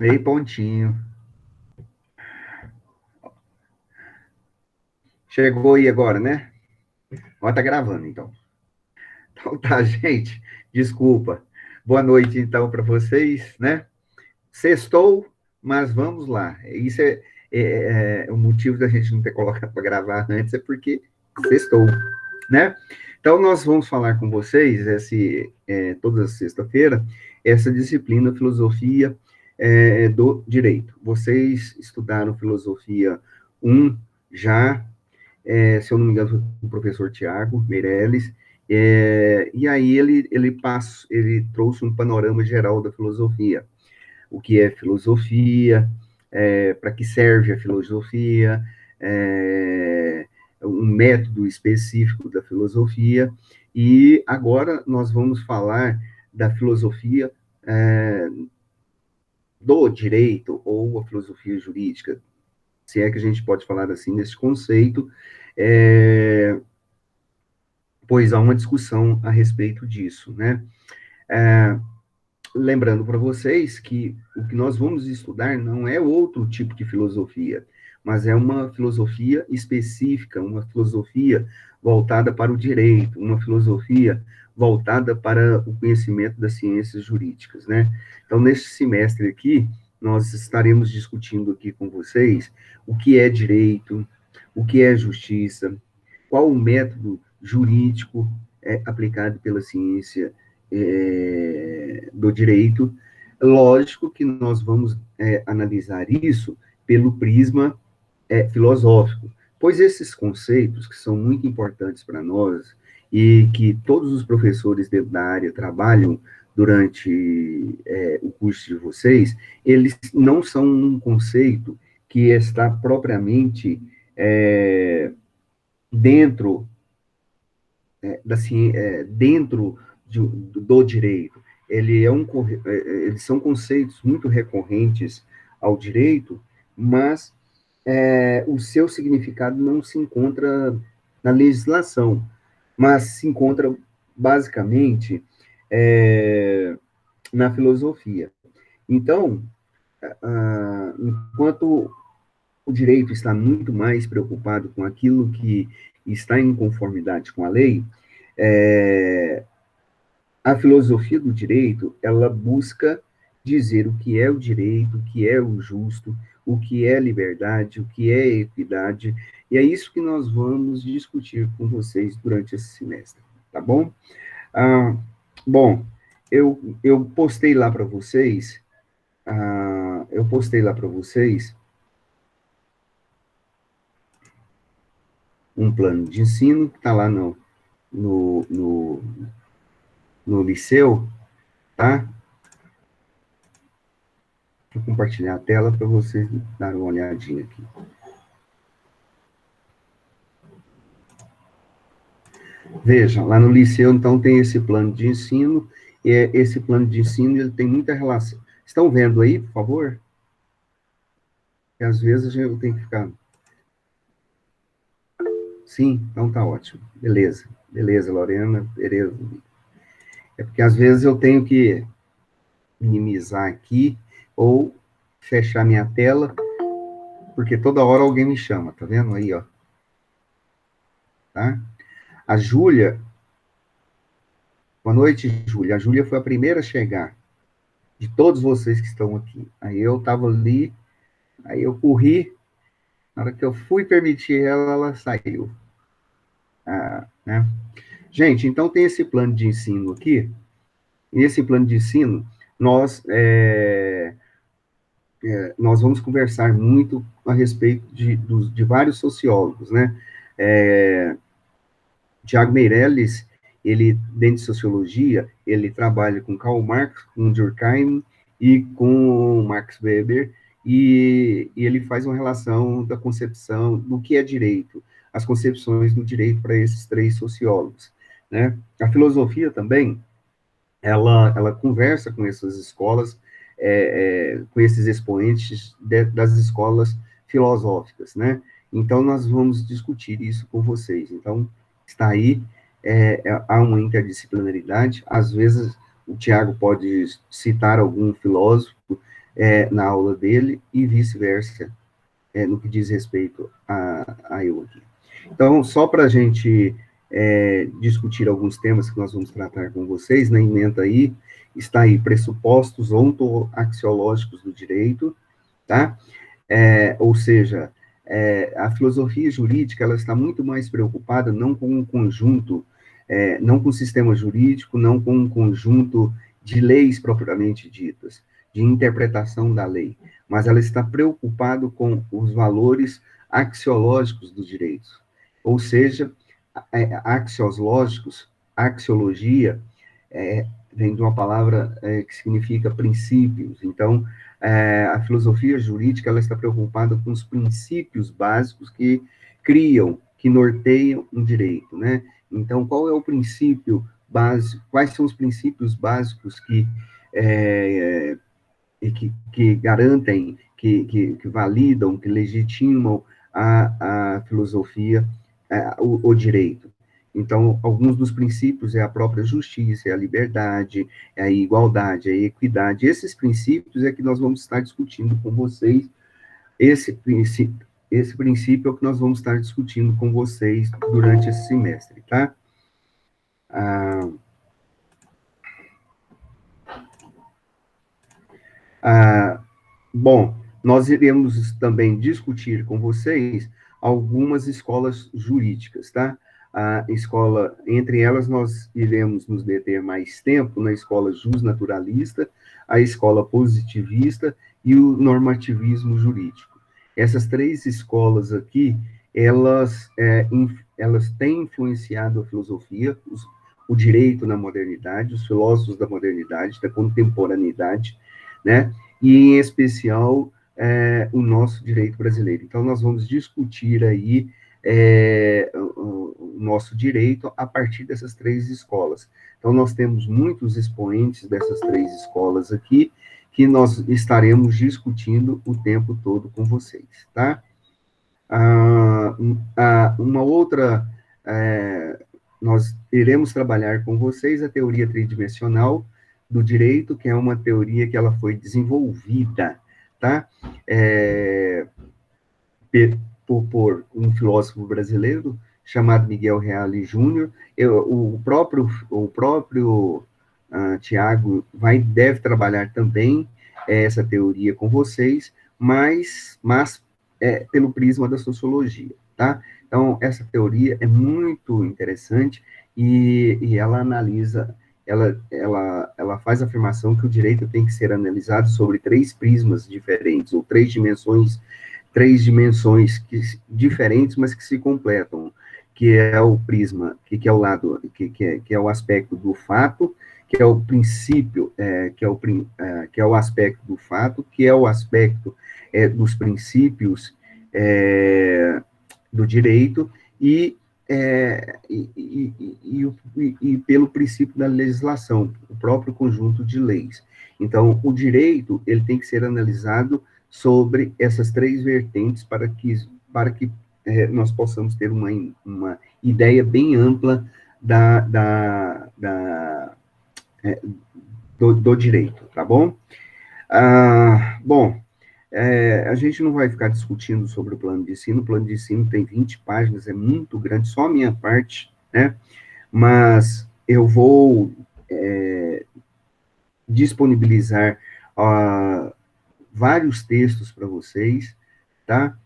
Meio pontinho. Chegou aí agora, né? Ó, tá gravando, então. Então tá, gente. Desculpa. Boa noite, então, para vocês, né? Sextou, mas vamos lá. Isso é o motivo da gente não ter colocado para gravar antes, é porque sextou, né? Então, nós vamos falar com vocês, toda sexta-feira, essa disciplina Filosofia do Direito. Vocês estudaram Filosofia 1 já, se eu não me engano, foi o professor Tiago Meirelles, e aí ele trouxe um panorama geral da filosofia. O que é filosofia, para que serve a filosofia, é, um método específico da filosofia, e agora nós vamos falar da filosofia do direito, ou a filosofia jurídica, se é que a gente pode falar assim, nesse conceito, é, pois há uma discussão a respeito disso, né? É, lembrando para vocês que o que nós vamos estudar não é outro tipo de filosofia, mas é uma filosofia específica, uma filosofia voltada para o direito, uma filosofia voltada para o conhecimento das ciências jurídicas, né? Então, neste semestre aqui, nós estaremos discutindo aqui com vocês o que é direito, o que é justiça, qual o método jurídico aplicado pela ciência do direito. Lógico que nós vamos analisar isso pelo prisma filosófico, pois esses conceitos que são muito importantes para nós e que todos os professores dentro da área trabalham durante o curso de vocês, eles não são um conceito que está propriamente dentro dentro do direito. Eles são conceitos muito recorrentes ao direito, mas o seu significado não se encontra na legislação, mas se encontra basicamente na filosofia. Então, enquanto o direito está muito mais preocupado com aquilo que está em conformidade com a lei, é, a filosofia do direito, ela busca dizer o que é o direito, o que é o justo, o que é liberdade, o que é equidade, e é isso que nós vamos discutir com vocês durante esse semestre, tá bom? Ah, bom, eu postei lá para vocês, eu postei lá para vocês um plano de ensino que está lá no, no, no liceu, tá? Vou compartilhar a tela para vocês darem uma olhadinha aqui. Vejam, lá no liceu, então, tem esse plano de ensino, e esse plano de ensino, ele tem muita relação. Estão vendo aí, por favor? Que às vezes eu tenho que ficar... Sim? Então tá ótimo. Beleza. Beleza, Lorena, beleza. É porque às vezes eu tenho que minimizar aqui, ou fechar minha tela, porque toda hora alguém me chama, tá vendo aí, ó? Tá? A Júlia, boa noite, Júlia. A Júlia foi a primeira a chegar, de todos vocês que estão aqui. Aí eu estava ali, aí eu corri, na hora que eu fui permitir ela, ela saiu. Né? Gente, então tem esse plano de ensino aqui, e esse plano de ensino, nós vamos conversar muito a respeito de vários sociólogos, né? Tiago Meirelles, ele, dentro de sociologia, ele trabalha com Karl Marx, com Durkheim e com Max Weber, e ele faz uma relação da concepção do que é direito, as concepções do direito para esses três sociólogos, né? A filosofia também, ela conversa com essas escolas, com esses expoentes das escolas filosóficas, né? Então, nós vamos discutir isso com vocês. Então, está aí, há uma interdisciplinaridade, às vezes o Tiago pode citar algum filósofo na aula dele e vice-versa, no que diz respeito a eu aqui. Então, só para a gente discutir alguns temas que nós vamos tratar com vocês, na ementa aí, está aí pressupostos ontoaxiológicos do direito, tá? Ou seja, a filosofia jurídica, ela está muito mais preocupada não com um conjunto, não com o sistema jurídico, não com um conjunto de leis propriamente ditas, de interpretação da lei, mas ela está preocupada com os valores axiológicos dos direitos, ou seja, axiológicos, axiologia, vem de uma palavra que significa princípios. Então, a filosofia jurídica, ela está preocupada com os princípios básicos que criam, que norteiam um direito, né? Então, qual é o princípio básico, quais são os princípios básicos que garantem, que validam, que legitimam a filosofia, o direito. Então, alguns dos princípios é a própria justiça, é a liberdade, é a igualdade, é a equidade. Esses princípios é que nós vamos estar discutindo com vocês. Esse princípio é o que nós vamos estar discutindo com vocês durante esse semestre, tá? Bom, nós iremos também discutir com vocês algumas escolas jurídicas, tá? A escola, entre elas, nós iremos nos deter mais tempo na escola justnaturalista, a escola positivista e o normativismo jurídico. Essas três escolas aqui, elas têm influenciado a filosofia, o direito na modernidade, os filósofos da modernidade, da contemporaneidade, né? E, em especial, o nosso direito brasileiro. Então, nós vamos discutir aí o nosso direito a partir dessas três escolas. Então, nós temos muitos expoentes dessas três escolas aqui, que nós estaremos discutindo o tempo todo com vocês, tá? Uma outra, nós iremos trabalhar com vocês a teoria tridimensional do direito, que é uma teoria que ela foi desenvolvida, tá? Por um filósofo brasileiro chamado Miguel Reale Júnior. O próprio Tiago deve trabalhar também essa teoria com vocês, mas pelo prisma da sociologia, tá? Então, essa teoria é muito interessante e ela analisa, ela faz a afirmação que o direito tem que ser analisado sobre três prismas diferentes, ou três dimensões diferentes, mas que se completam, que é o prisma, que é o lado, que é o aspecto do fato, que é o princípio, que é o aspecto do fato, que é o aspecto dos princípios do direito e pelo princípio da legislação, o próprio conjunto de leis. Então, o direito, ele tem que ser analisado sobre essas três vertentes para que nós possamos ter uma ideia bem ampla do direito, tá bom? Bom, a gente não vai ficar discutindo sobre o plano de ensino tem 20 páginas, é muito grande, só a minha parte, né? Mas eu vou disponibilizar vários textos para vocês, tá?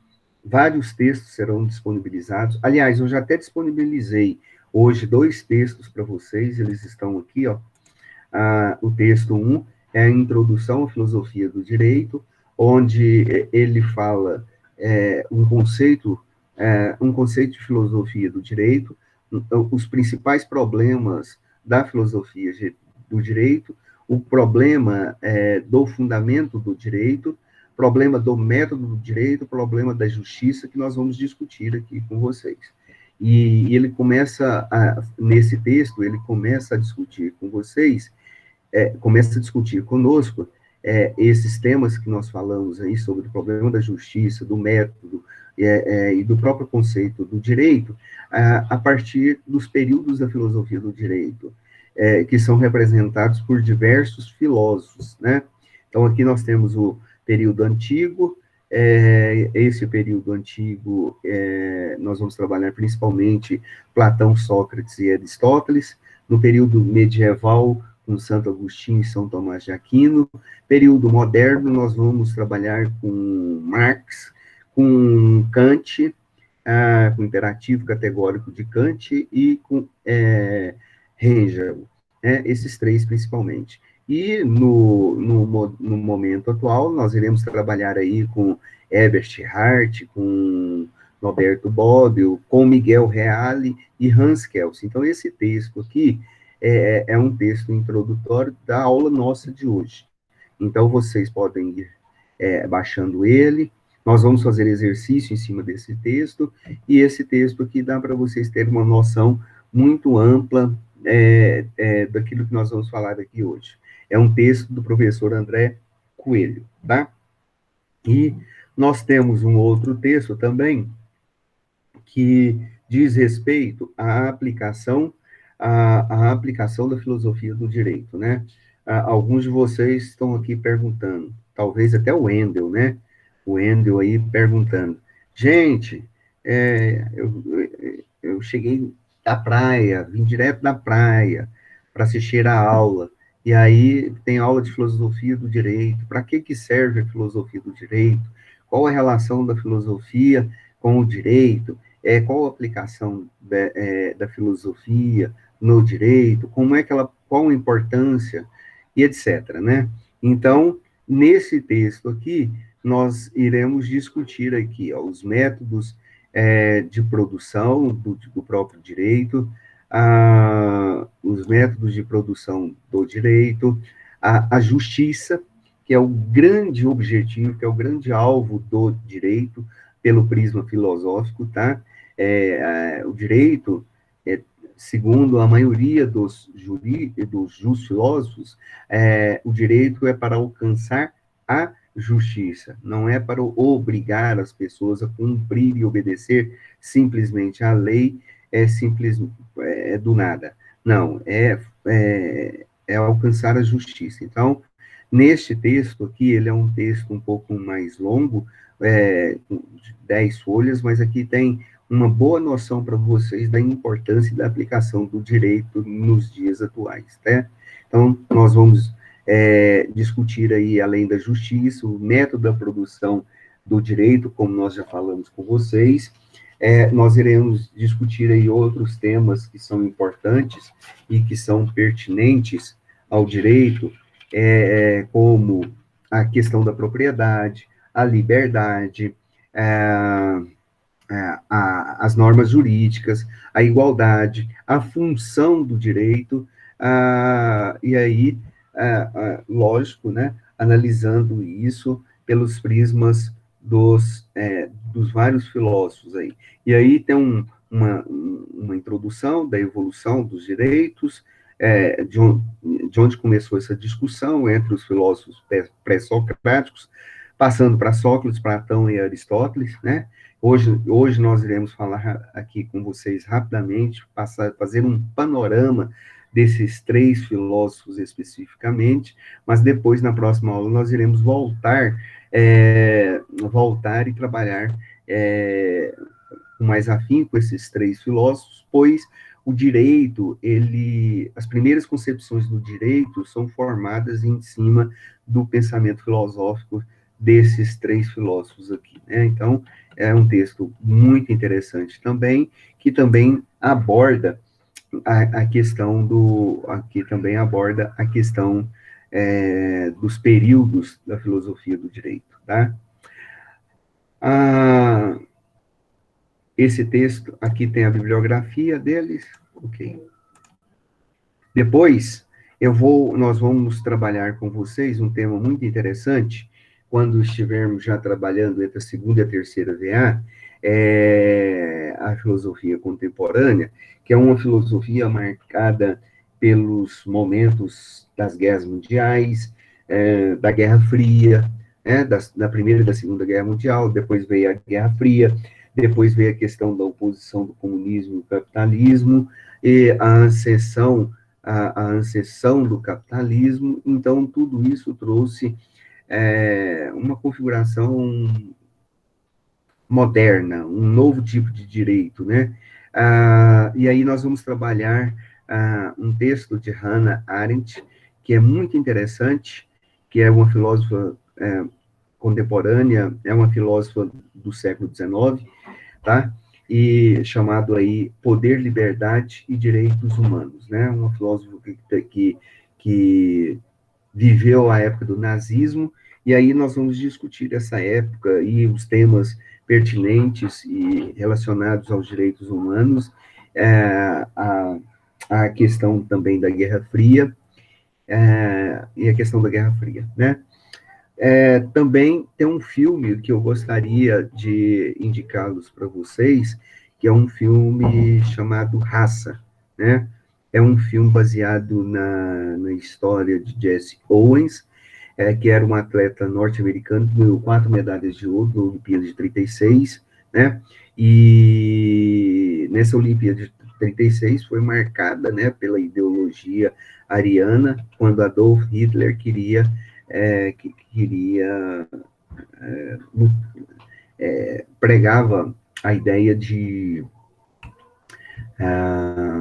Vários textos serão disponibilizados. Aliás, eu já até disponibilizei hoje 2 textos para vocês, eles estão aqui, ó. O texto 1 é a Introdução à Filosofia do Direito, onde ele fala um conceito de filosofia do direito, os principais problemas da filosofia do direito, o problema do fundamento do direito, problema do método do direito, problema da justiça, que nós vamos discutir aqui com vocês. E ele começa, nesse texto, ele começa a discutir com vocês, começa a discutir conosco esses temas que nós falamos aí sobre o problema da justiça, do método e do próprio conceito do direito, a partir dos períodos da filosofia do direito, que são representados por diversos filósofos, né? Então, aqui nós temos o período antigo. Esse período antigo, nós vamos trabalhar principalmente Platão, Sócrates e Aristóteles. No período medieval, com Santo Agostinho e São Tomás de Aquino. Período moderno, nós vamos trabalhar com Marx, com Kant, com o imperativo categórico de Kant e com Hegel, esses três principalmente. E no momento atual, nós iremos trabalhar aí com Herbert Hart, com Roberto Bobbio, com Miguel Reale e Hans Kelsen. Então, esse texto aqui é um texto introdutório da aula nossa de hoje. Então, vocês podem ir baixando ele. Nós vamos fazer exercício em cima desse texto, e esse texto aqui dá para vocês terem uma noção muito ampla daquilo que nós vamos falar aqui hoje. É um texto do professor André Coelho, tá? E nós temos um outro texto também, que diz respeito à aplicação da filosofia do direito, né? Alguns de vocês estão aqui perguntando, talvez até o Wendel, né? O Wendel aí perguntando, gente, eu cheguei da praia, vim direto da praia para assistir a aula, e aí tem aula de filosofia do direito, para que serve a filosofia do direito? Qual a relação da filosofia com o direito? Qual a aplicação da filosofia no direito? Qual a importância? E etc., né? Então, nesse texto aqui, nós iremos discutir aqui os métodos de produção do próprio direito, os métodos de produção do direito, a justiça, que é o grande objetivo, que é o grande alvo do direito, pelo prisma filosófico, tá? O direito, segundo a maioria dos filósofos, o direito é para alcançar a justiça, não é para obrigar as pessoas a cumprir e obedecer simplesmente a lei, do nada. Não, é alcançar a justiça. Então, neste texto aqui, ele é um texto um pouco mais longo, de 10 folhas, mas aqui tem uma boa noção para vocês da importância e da aplicação do direito nos dias atuais, né? Então, nós vamos discutir aí, além da justiça, o método da produção do direito, como nós já falamos com vocês. Nós iremos discutir aí outros temas que são importantes e que são pertinentes ao direito, como a questão da propriedade, a liberdade, as normas jurídicas, a igualdade, a função do direito, e aí, lógico, né, analisando isso pelos prismas dos vários filósofos aí. E aí tem uma introdução da evolução dos direitos, de onde começou essa discussão entre os filósofos pré-socráticos, passando para Sócrates, Platão e Aristóteles, né? Hoje nós iremos falar aqui com vocês rapidamente, fazer um panorama desses três filósofos especificamente, mas depois, na próxima aula, nós iremos voltar e trabalhar com mais afinco esses três filósofos, pois o direito, as primeiras concepções do direito são formadas em cima do pensamento filosófico desses três filósofos aqui, né? Então, é um texto muito interessante também, que também aborda a questão dos períodos da filosofia do direito, tá? Esse texto, aqui tem a bibliografia deles, ok. Depois, nós vamos trabalhar com vocês um tema muito interessante, quando estivermos já trabalhando entre a segunda e a terceira VA, a filosofia contemporânea, que é uma filosofia marcada pelos momentos das guerras mundiais, da Guerra Fria, da Primeira e da Segunda Guerra Mundial, depois veio a Guerra Fria, depois veio a questão da oposição do comunismo e do capitalismo, e a ascensão do capitalismo. Então, tudo isso trouxe uma configuração moderna, um novo tipo de direito, né? E aí nós vamos trabalhar um texto de Hannah Arendt, que é muito interessante, que é uma filósofa contemporânea, é uma filósofa do século XIX, tá? E chamado aí Poder, Liberdade e Direitos Humanos, né? Uma filósofa que viveu a época do nazismo, e aí nós vamos discutir essa época e os temas pertinentes e relacionados aos direitos humanos, a questão também da Guerra Fria, e a questão da Guerra Fria, né? Também tem um filme que eu gostaria de indicá-los para vocês, que é um filme chamado Raça, né? É um filme baseado na história de Jesse Owens, que era um atleta norte-americano que ganhou 4 medalhas de ouro na Olimpíada de 36, né? E nessa Olimpíada de 36 foi marcada, né, pela ideologia ariana, quando Adolf Hitler pregava a ideia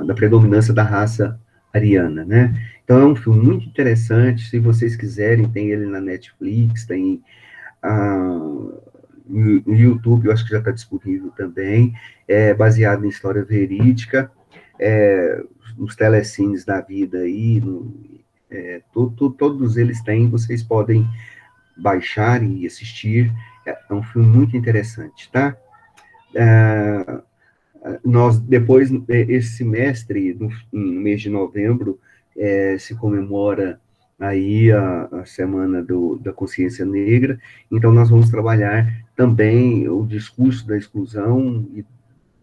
da predominância da raça ariana, né? Então é um filme muito interessante, se vocês quiserem, tem ele na Netflix, tem no YouTube, eu acho que já está disponível também, baseado em história verídica, nos telecines da vida aí, todos eles têm, vocês podem baixar e assistir, é um filme muito interessante, tá? Nós, depois, esse semestre, no mês de novembro, se comemora aí a Semana da Consciência Negra, então nós vamos trabalhar também o discurso da exclusão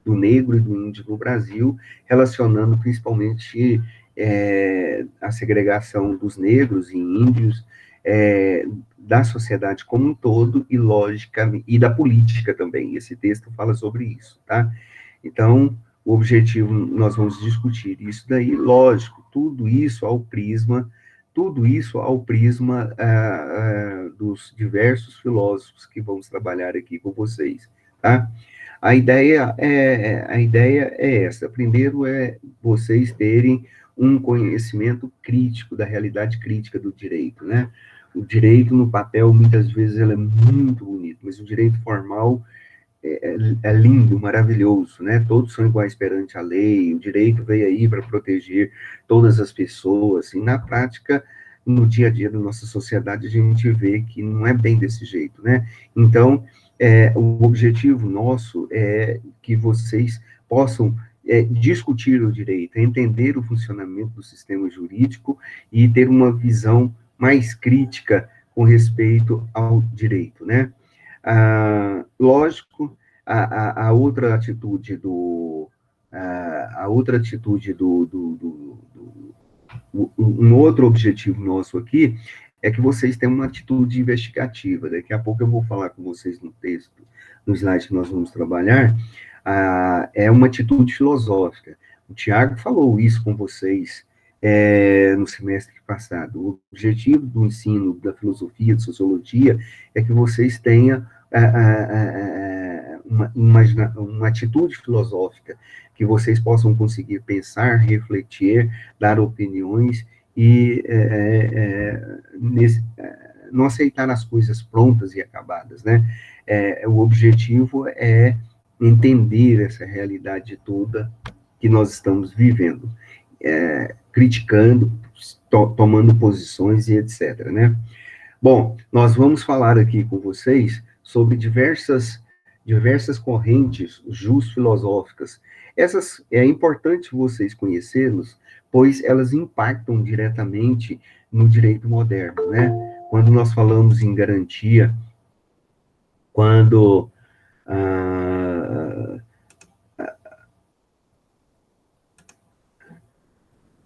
do negro e do índio no Brasil, relacionando principalmente a segregação dos negros e índios, da sociedade como um todo, e lógica, e da política também. Esse texto fala sobre isso, tá? Então, o objetivo, nós vamos discutir isso daí, lógico, tudo isso ao prisma dos diversos filósofos que vamos trabalhar aqui com vocês, tá? A ideia é essa. Primeiro vocês terem um conhecimento crítico da realidade crítica do direito, né? O direito no papel, muitas vezes, ele é muito bonito, mas o direito formal é lindo, maravilhoso, né? Todos são iguais perante a lei, o direito veio aí para proteger todas as pessoas, e na prática, no dia a dia da nossa sociedade, a gente vê que não é bem desse jeito, né? Então, o objetivo nosso é que vocês possam discutir o direito, entender o funcionamento do sistema jurídico e ter uma visão mais crítica com respeito ao direito, né? Lógico, a outra atitude um outro objetivo nosso aqui é que vocês tenham uma atitude investigativa. Daqui a pouco eu vou falar com vocês no texto, no slide que nós vamos trabalhar, é uma atitude filosófica. O Tiago falou isso com vocês no semestre passado. O objetivo do ensino da filosofia, de sociologia, é que vocês tenham uma atitude filosófica, que vocês possam conseguir pensar, refletir, dar opiniões e não aceitar as coisas prontas e acabadas, né? O objetivo é entender essa realidade toda que nós estamos vivendo, criticando, tomando posições e etc., né? Bom, nós vamos falar aqui com vocês sobre diversas correntes filosóficas. Essas é importante vocês conhecê-los, pois elas impactam diretamente no direito moderno, né? Quando nós falamos em garantia, quando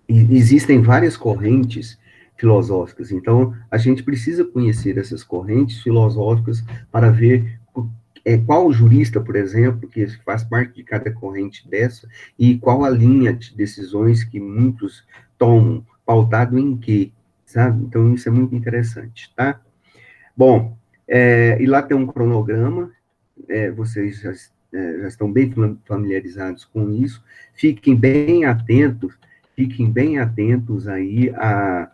existem várias correntes filosóficas, então a gente precisa conhecer essas correntes filosóficas para ver qual jurista, por exemplo, que faz parte de cada corrente dessa, e qual a linha de decisões que muitos tomam, pautado em quê, sabe? Então, isso é muito interessante, tá? Bom, e lá tem um cronograma, vocês já estão bem familiarizados com isso, fiquem bem atentos aí a,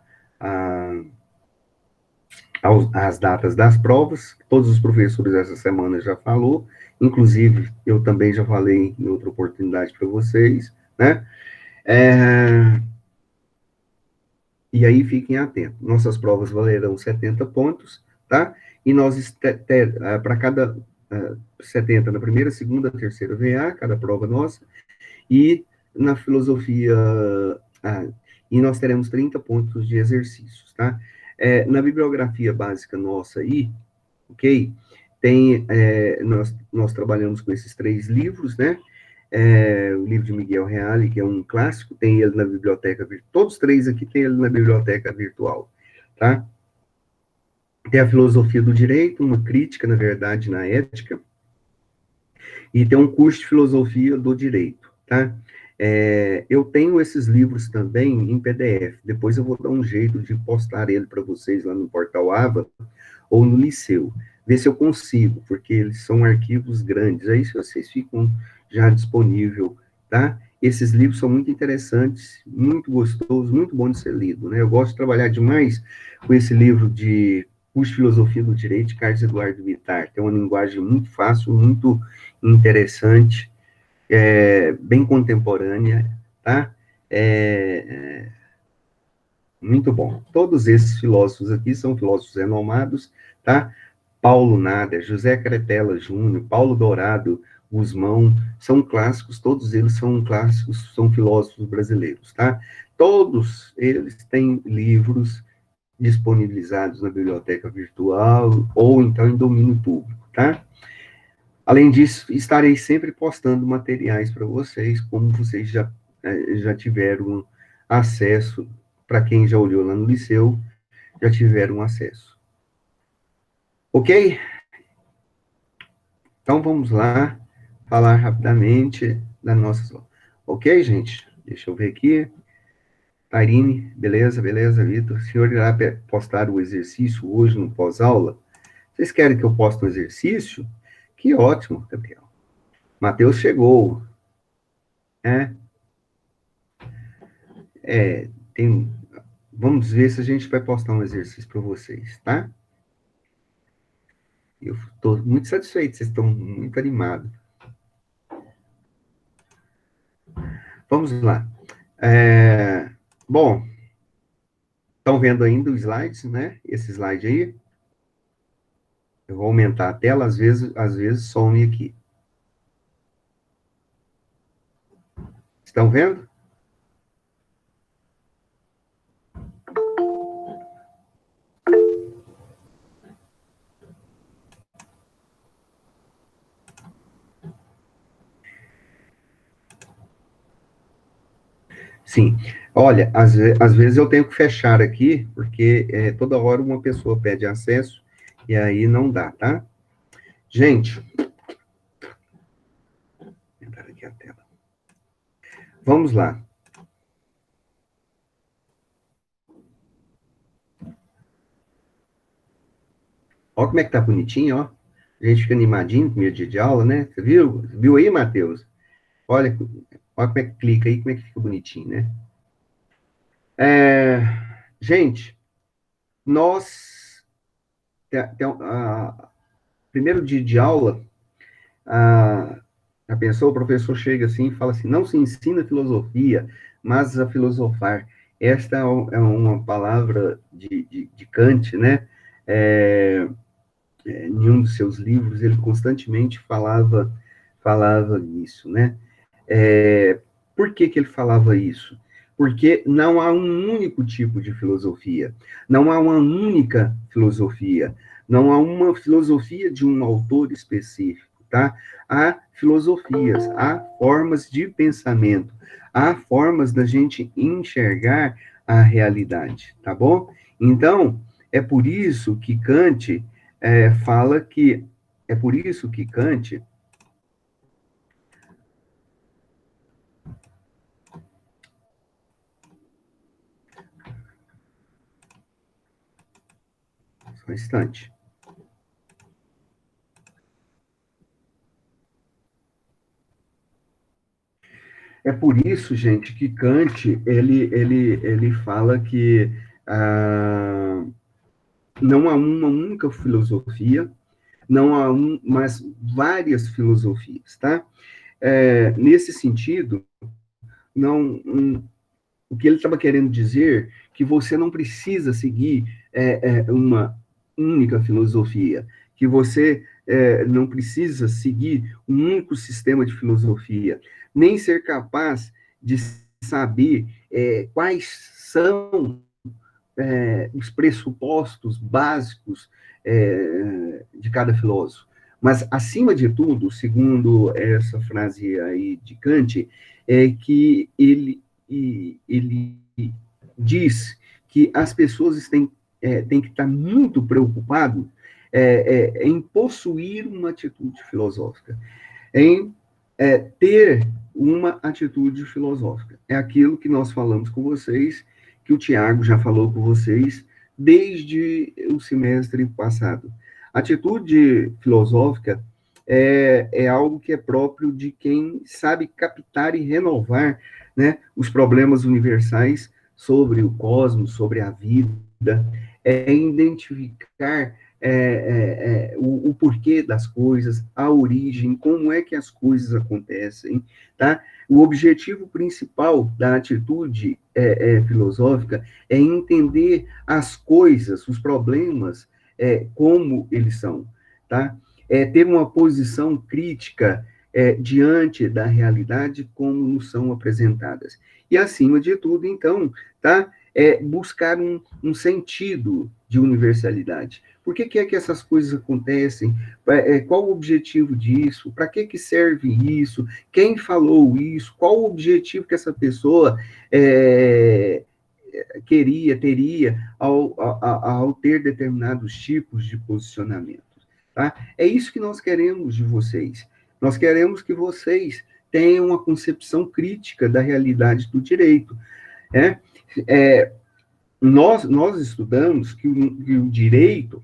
às datas das provas, todos os professores essa semana já falou, inclusive eu também já falei em outra oportunidade para vocês, né? E aí fiquem atentos, nossas provas valerão 70 pontos, tá? E nós, para cada 70 na primeira, segunda, terceira VA, cada prova nossa, e na filosofia, ah, e nós teremos 30 pontos de exercícios, tá? Na bibliografia básica nossa aí, ok? Nós trabalhamos com esses 3 livros, né? O livro de Miguel Reale, que é um clássico, tem ele na biblioteca, todos 3 aqui tem ele na biblioteca virtual, tá? Tem a filosofia do direito, uma crítica, na verdade, na ética, e tem um curso de filosofia do direito, tá? Eu tenho esses livros também em PDF, depois eu vou dar um jeito de postar ele para vocês lá no Portal Ava, ou no Liceu, ver se eu consigo, porque eles são arquivos grandes, aí se vocês ficam já disponível, tá? Esses livros são muito interessantes, muito gostosos, muito bom de ser lido, né? Eu gosto de trabalhar demais com esse livro de Curso de Filosofia do Direito, de Carlos Eduardo Bittar, tem uma linguagem muito fácil, muito interessante, bem contemporânea, tá? Muito bom. Todos esses filósofos aqui são filósofos renomados, tá? Paulo Nader, José Cretela Júnior, Paulo Dourado Guzmão, são clássicos, todos eles são clássicos, são filósofos brasileiros, tá? Todos eles têm livros disponibilizados na biblioteca virtual ou então em domínio público, tá? Além disso, estarei sempre postando materiais para vocês, como vocês já tiveram acesso, para quem já olhou lá no Liceu, já tiveram acesso. Ok? Então, vamos lá, falar rapidamente da nossa... Ok, gente? Deixa eu ver aqui. Tarine, beleza, beleza, Vitor. O senhor irá postar o exercício hoje no pós-aula? Vocês querem que eu poste o exercício? Que ótimo, Gabriel. Matheus chegou, né? Tem... Vamos ver se a gente vai postar um exercício para vocês, tá? Eu estou muito satisfeito, vocês estão muito animados. Vamos lá. Bom, estão vendo ainda os slides, né? Esse slide aí. Eu vou aumentar a tela, às vezes some aqui. Estão vendo? Sim. Olha, às vezes eu tenho que fechar aqui, porque toda hora uma pessoa pede acesso, e aí não dá, tá? Gente, vou aumentar aqui a tela. Vamos lá. Olha como é que tá bonitinho, ó. A gente fica animadinho no primeiro dia de aula, né? Você viu? Viu aí, Matheus? Olha, olha como é que clica aí, como é que fica bonitinho, né? Gente, nós... primeiro dia de aula, a pessoa, o professor chega assim e fala assim, não se ensina filosofia, mas a filosofar. Esta é uma palavra de Kant, né? Em um dos seus livros, ele constantemente falava isso, né? Por que ele falava isso? Porque não há um único tipo de filosofia, não há uma única filosofia, não há uma filosofia de um autor específico, tá? Há filosofias, há formas de pensamento, há formas da gente enxergar a realidade, tá bom? Então, é por isso que Kant fala que, é por isso que Kant só um instante. É por isso, gente, que Kant, ele fala que não há uma única filosofia, não há mas várias filosofias, tá? Nesse sentido, não, o que ele estava querendo dizer que você não precisa seguir uma única filosofia, que você não precisa seguir um único sistema de filosofia, nem ser capaz de saber quais são os pressupostos básicos de cada filósofo. Mas, acima de tudo, segundo essa frase aí de Kant, é que ele diz que as pessoas têm que estar muito preocupadas em possuir uma atitude filosófica, em ter uma atitude filosófica. É aquilo que nós falamos com vocês, que o Tiago já falou com vocês desde o semestre passado. Atitude filosófica é algo que é próprio de quem sabe captar e renovar, né, os problemas universais sobre o cosmos, sobre a vida, identificar o porquê das coisas, a origem, como é que as coisas acontecem, tá? O objetivo principal da atitude filosófica é entender as coisas, os problemas, como eles são, tá? Ter uma posição crítica diante da realidade como nos são apresentadas. E, acima de tudo, então, tá? Buscar um sentido de universalidade. Por que é que essas coisas acontecem? Qual o objetivo disso? Para que serve isso? Quem falou isso? Qual o objetivo que essa pessoa teria ao ter determinados tipos de posicionamentos? Tá? É isso que nós queremos de vocês. Nós queremos que vocês tenham uma concepção crítica da realidade do direito. Nós estudamos que o direito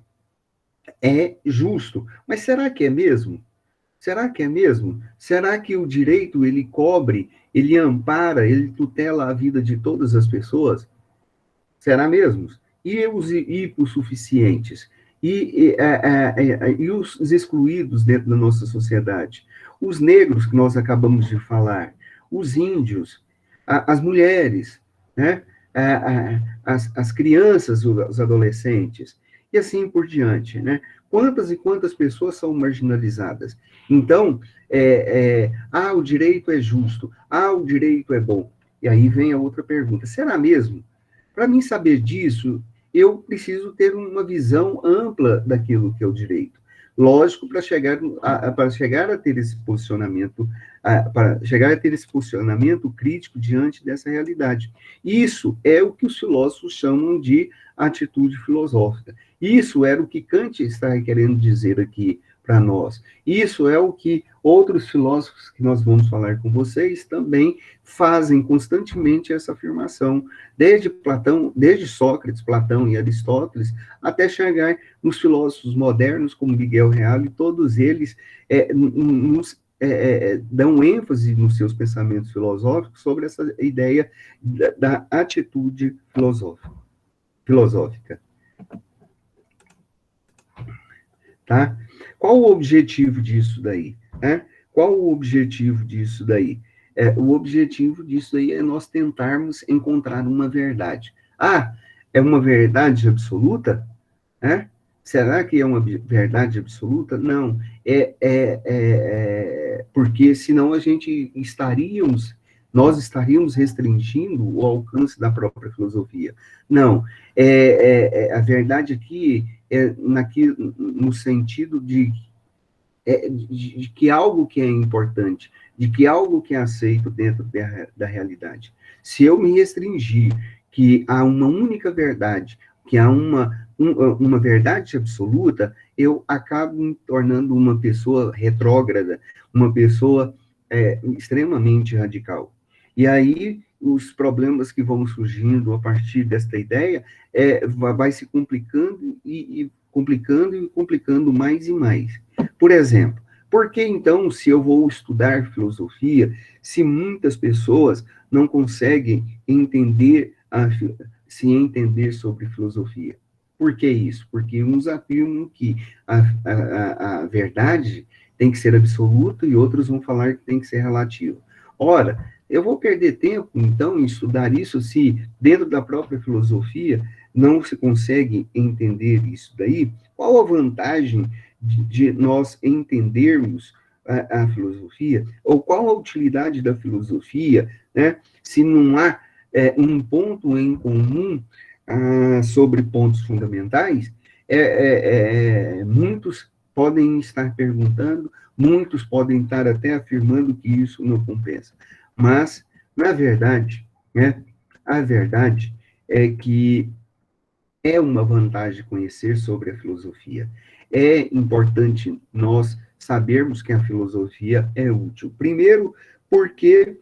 é justo, mas será que é mesmo? Será que é mesmo? Será que o direito, ele cobre, ele ampara, ele tutela a vida de todas as pessoas? Será mesmo? E os hipossuficientes? E os excluídos dentro da nossa sociedade? Os negros, que nós acabamos de falar, os índios, as mulheres, né? As crianças, os adolescentes, e assim por diante, né? Quantas e quantas pessoas são marginalizadas? Então, o direito é justo, o direito é bom. E aí vem a outra pergunta, será mesmo? Para mim saber disso, eu preciso ter uma visão ampla daquilo que é o direito. Lógico, para chegar a ter esse posicionamento, para chegar a ter esse posicionamento crítico diante dessa realidade. Isso é o que os filósofos chamam de atitude filosófica. Isso era o que Kant está querendo dizer aqui para nós. Isso é o que outros filósofos que nós vamos falar com vocês também fazem constantemente essa afirmação, desde Platão, desde Sócrates, Platão e Aristóteles, até chegar nos filósofos modernos como Miguel Reale, todos eles dão ênfase nos seus pensamentos filosóficos sobre essa ideia da atitude filosófica. Tá? Qual o objetivo disso daí? Qual o objetivo disso daí? O objetivo disso daí é nós tentarmos encontrar uma verdade. É uma verdade absoluta? Será que é uma verdade absoluta? Não. Porque senão nós estaríamos restringindo o alcance da própria filosofia. Não. A verdade aqui no sentido de que algo que é importante, de que algo que é aceito dentro da realidade. Se eu me restringir que há uma única verdade, que há uma verdade absoluta, eu acabo me tornando uma pessoa retrógrada, uma pessoa extremamente radical. E aí, os problemas que vão surgindo a partir desta ideia vai se complicando e complicando mais e mais. Por exemplo, Por que, então, se eu vou estudar filosofia, se muitas pessoas não conseguem se entender sobre filosofia? Por que isso? Porque uns afirmam que a verdade tem que ser absoluta e outros vão falar que tem que ser relativa. Ora, eu vou perder tempo, então, em estudar isso se dentro da própria filosofia não se consegue entender isso daí? Qual a vantagem de nós entendermos a filosofia? Ou qual a utilidade da filosofia, né, se não há um ponto em comum sobre pontos fundamentais? Muitos podem estar perguntando, muitos podem estar até afirmando que isso não compensa. Mas, na verdade, né, a verdade é que é uma vantagem conhecer sobre a filosofia. É importante nós sabermos que a filosofia é útil. Primeiro, porque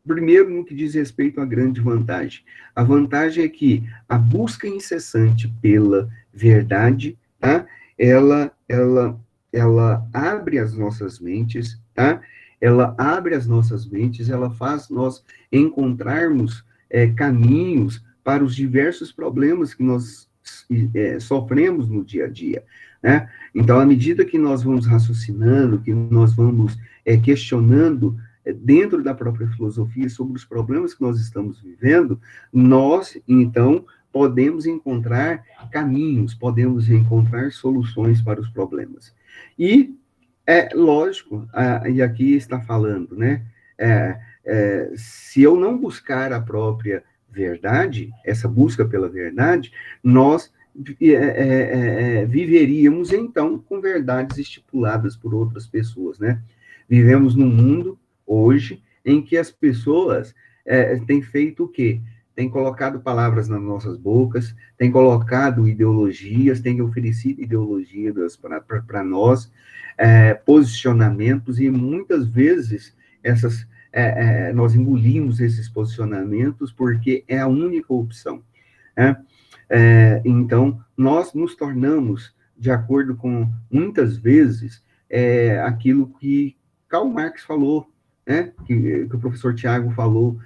primeiro, no que diz respeito à grande vantagem. A vantagem é que a busca incessante pela verdade, tá? Ela abre as nossas mentes, tá? Ela abre as nossas mentes, ela faz nós encontrarmos caminhos para os diversos problemas que nós sofremos no dia a dia, né? Então, à medida que nós vamos raciocinando, que nós vamos questionando dentro da própria filosofia sobre os problemas que nós estamos vivendo, nós, então, podemos encontrar caminhos, podemos encontrar soluções para os problemas. E, lógico, e aqui está falando, né, se eu não buscar a própria verdade, essa busca pela verdade, nós viveríamos, então, com verdades estipuladas por outras pessoas, né? Vivemos num mundo hoje em que as pessoas têm feito o quê? Têm colocado palavras nas nossas bocas, têm colocado ideologias, têm oferecido ideologias para nós, posicionamentos, e muitas vezes nós engolimos esses posicionamentos porque é a única opção, né? Então, nós nos tornamos, de acordo com, muitas vezes, aquilo que Karl Marx falou, né, que o professor Tiago falou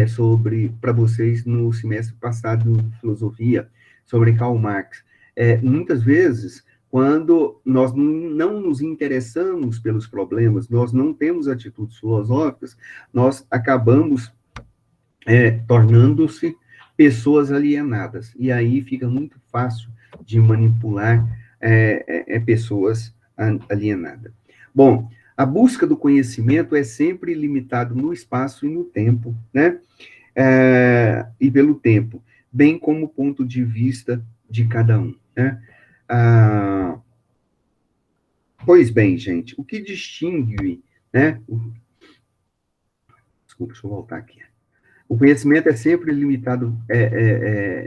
sobre para vocês no semestre passado de filosofia, sobre Karl Marx. Muitas vezes, quando nós não nos interessamos pelos problemas, nós não temos atitudes filosóficas, nós acabamos tornando-se pessoas alienadas. E aí fica muito fácil de manipular pessoas alienadas. Bom, a busca do conhecimento é sempre limitado no espaço e no tempo, né? E pelo tempo, bem como o ponto de vista de cada um, né? Pois bem, gente, o que distingue, né? Desculpa, deixa eu voltar aqui. O conhecimento é sempre limitado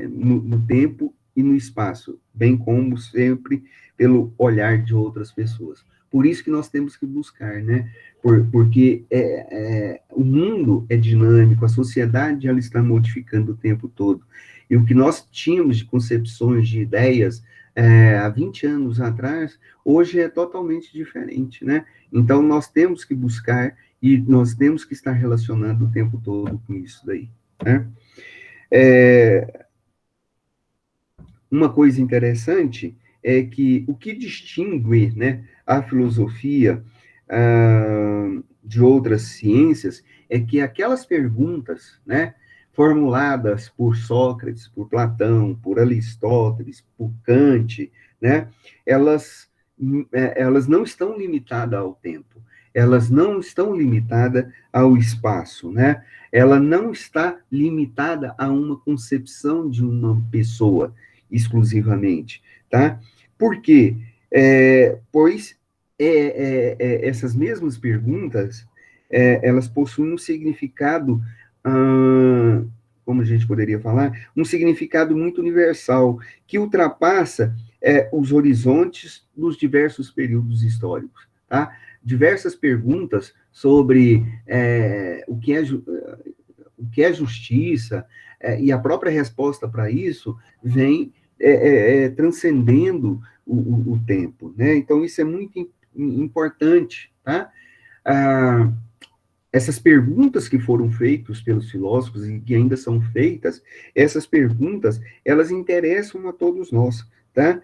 no tempo e no espaço, bem como sempre pelo olhar de outras pessoas. Por isso que nós temos que buscar, né? Porque o mundo é dinâmico, a sociedade ela está modificando o tempo todo. E o que nós tínhamos de concepções, de ideias, há 20 anos atrás, hoje é totalmente diferente, né? Então, nós temos que buscar e nós temos que estar relacionando o tempo todo com isso daí, né? Uma coisa interessante é que o que distingue, né, a filosofia de outras ciências é que aquelas perguntas, né, formuladas por Sócrates, por Platão, por Aristóteles, por Kant, né, elas não estão limitadas ao tempo, elas não estão limitadas ao espaço, né? Ela não está limitada a uma concepção de uma pessoa exclusivamente, tá? Por quê? Pois essas mesmas perguntas, elas possuem um significado, como a gente poderia falar, um significado muito universal, que ultrapassa os horizontes dos diversos períodos históricos, tá? Diversas perguntas sobre o que é justiça, e a própria resposta para isso vem transcendendo o tempo, né? Então, isso é muito importante, tá? Ah, essas perguntas que foram feitas pelos filósofos e que ainda são feitas, essas perguntas, elas interessam a todos nós, tá?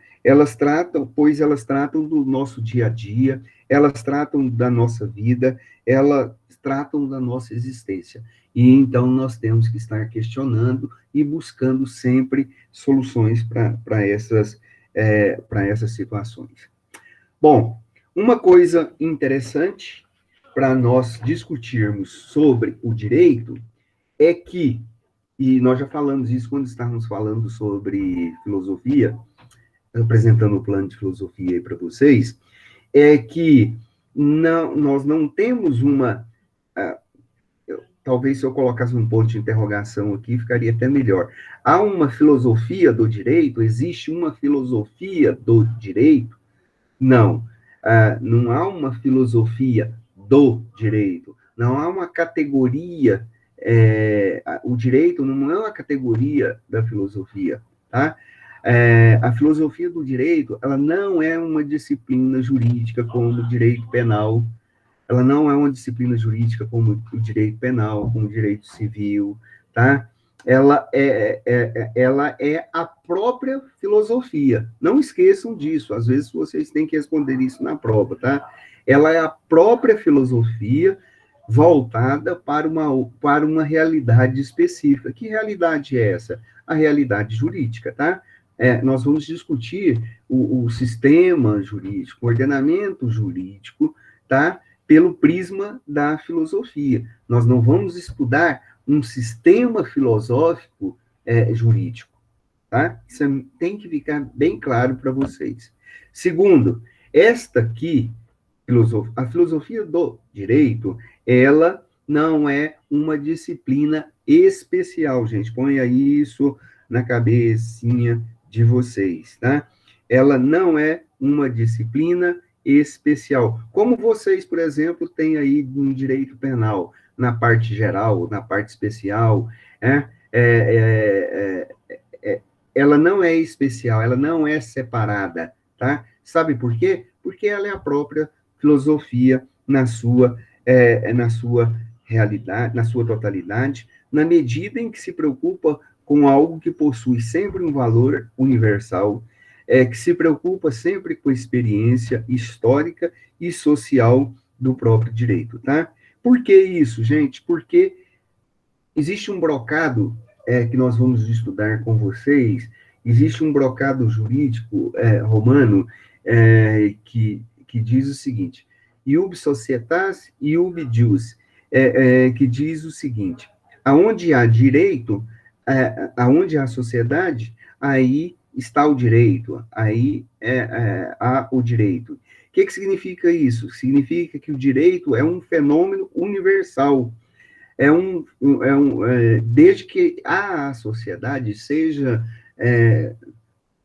Pois elas tratam do nosso dia a dia, elas tratam da nossa vida, elas tratam da nossa existência. E então nós temos que estar questionando e buscando sempre soluções para essas situações. Bom, uma coisa interessante para nós discutirmos sobre o direito é que, e nós já falamos isso quando estávamos falando sobre filosofia, apresentando o plano de filosofia aí para vocês, é que nós não temos uma. Talvez se eu colocasse um ponto de interrogação aqui, ficaria até melhor. Há uma filosofia do direito? Existe uma filosofia do direito? Não. Não há uma filosofia do direito. Não há uma categoria. O direito não é uma categoria da filosofia, tá? A filosofia do direito, ela não é uma disciplina jurídica como o direito penal, ela não é uma disciplina jurídica como o direito penal, como o direito civil, tá? Ela é a própria filosofia. Não esqueçam disso, às vezes vocês têm que responder isso na prova, tá? Ela é a própria filosofia voltada para uma realidade específica. Que realidade é essa? A realidade jurídica, tá? Nós vamos discutir o sistema jurídico, o ordenamento jurídico, tá? Pelo prisma da filosofia. Nós não vamos estudar um sistema filosófico jurídico, tá? Isso tem que ficar bem claro para vocês. Segundo, esta aqui, a filosofia do direito, ela não é uma disciplina especial, gente. Ponha isso na cabecinha de vocês, tá? Ela não é uma disciplina especial. Como vocês, por exemplo, têm aí um direito penal na parte geral, na parte especial, ela não é especial, ela não é separada, tá? Sabe por quê? Porque ela é a própria filosofia na sua realidade, na sua totalidade, na medida em que se preocupa com algo que possui sempre um valor universal, que se preocupa sempre com a experiência histórica e social do próprio direito, tá? Por que isso, gente? Porque existe um brocado que nós vamos estudar com vocês, existe um brocado jurídico romano que diz o seguinte, iub societas, iub jus, que diz o seguinte, aonde há direito, aonde há sociedade, aí está o direito, aí há o direito. O que significa isso? Significa que o direito é um fenômeno universal, desde que a sociedade seja,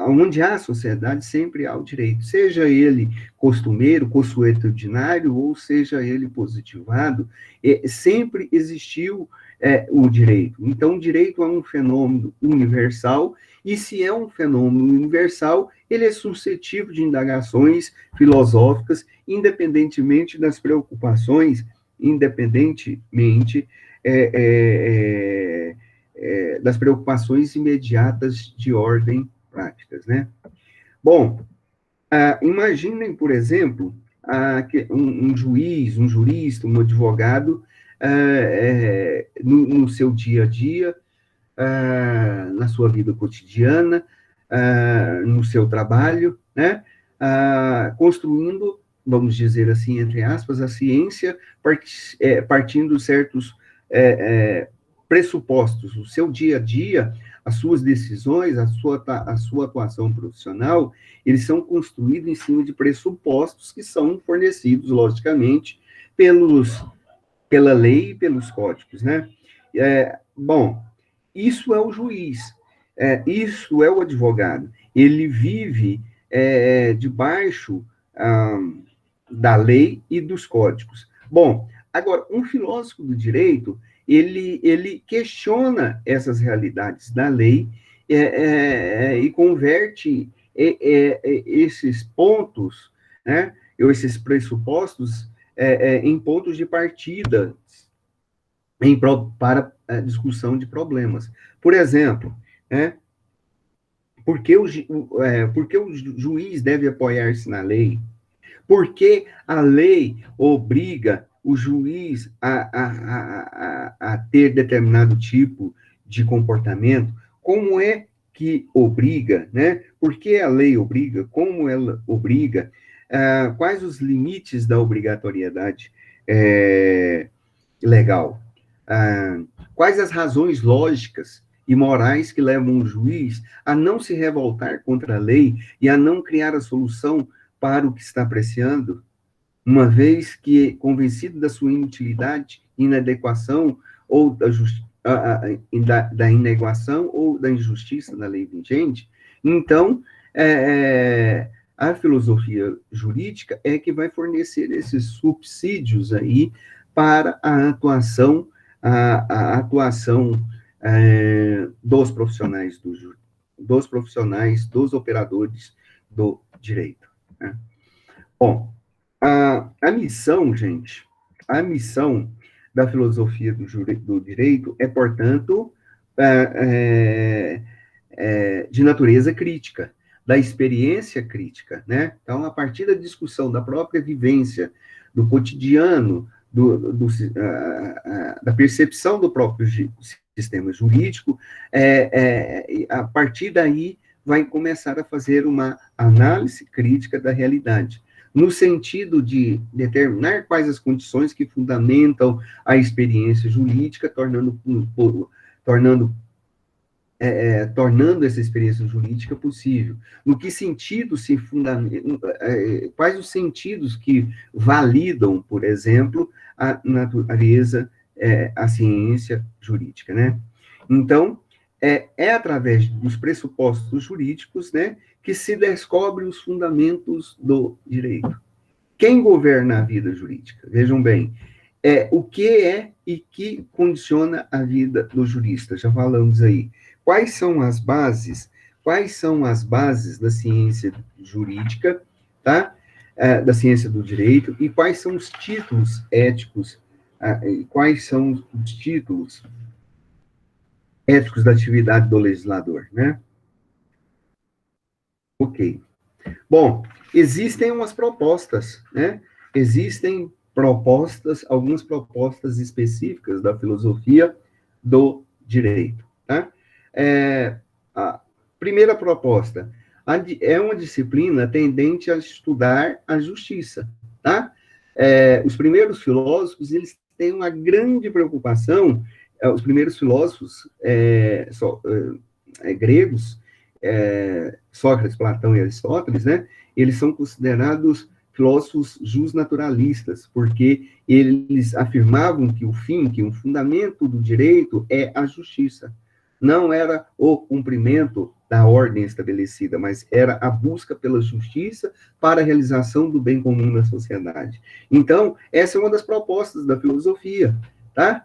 onde há sociedade, sempre há o direito, seja ele costumeiro, consuetudinário, ou seja ele positivado, sempre existiu o direito. Então, o direito é um fenômeno universal, e se é um fenômeno universal, ele é suscetível de indagações filosóficas, independentemente das preocupações, independentemente das preocupações imediatas de ordem práticas, né? Bom, imaginem, por exemplo, um juiz, um jurista, um advogado, no seu dia a dia, na sua vida cotidiana, no seu trabalho, né? Construindo, vamos dizer assim, entre aspas, a ciência, partindo certos pressupostos. O seu dia a dia, as suas decisões, a sua atuação profissional, eles são construídos em cima de pressupostos que são fornecidos, logicamente, pela lei e pelos códigos, né? Bom, isso é o juiz, isso é o advogado. Ele vive debaixo da lei e dos códigos. Bom, agora, um filósofo do direito, ele questiona essas realidades da lei e converte esses pontos, né, esses pressupostos em pontos de partida para a discussão de problemas. Por exemplo, né, por que o juiz deve apoiar-se na lei? Por que a lei obriga o juiz a ter determinado tipo de comportamento? Como é que obriga, né? Por que a lei obriga? Como ela obriga? Quais os limites da obrigatoriedade legal? Quais as razões lógicas e morais que levam o juiz a não se revoltar contra a lei e a não criar a solução para o que está apreciando, uma vez que, convencido da sua inutilidade, inadequação ou da ineguação ou da injustiça da lei vigente, então, a filosofia jurídica é que vai fornecer esses subsídios aí para a atuação, a atuação dos profissionais dos profissionais, dos operadores do direito. Né? Bom, a missão, gente, a missão da filosofia do direito é, portanto, de natureza crítica, da experiência crítica, né? Então, a partir da discussão da própria vivência, do cotidiano, da percepção do próprio sistema jurídico, a partir daí vai começar a fazer uma análise crítica da realidade, no sentido de determinar quais as condições que fundamentam a experiência jurídica, tornando essa experiência jurídica possível. No que sentido se fundamenta, quais os sentidos que validam, por exemplo, a natureza, a ciência jurídica, né? Então, através dos pressupostos jurídicos, né, que se descobre os fundamentos do direito. Quem governa a vida jurídica? Vejam bem, o que é e que condiciona a vida do jurista? Já falamos aí. Quais são as bases? Quais são as bases da ciência jurídica, tá? Da ciência do direito, e quais são os títulos éticos, quais são os títulos éticos da atividade do legislador, né? Ok. Bom, existem umas propostas, né? Existem propostas, algumas propostas específicas da filosofia do direito, tá? A primeira proposta é uma disciplina tendente a estudar a justiça, tá? Os primeiros filósofos, eles têm uma grande preocupação, os primeiros filósofos gregos, Sócrates, Platão e Aristóteles, né, eles são considerados filósofos justnaturalistas, porque eles afirmavam que o fundamento do direito é a justiça. Não era o cumprimento da ordem estabelecida, mas era a busca pela justiça para a realização do bem comum na sociedade. Então, essa é uma das propostas da filosofia, tá?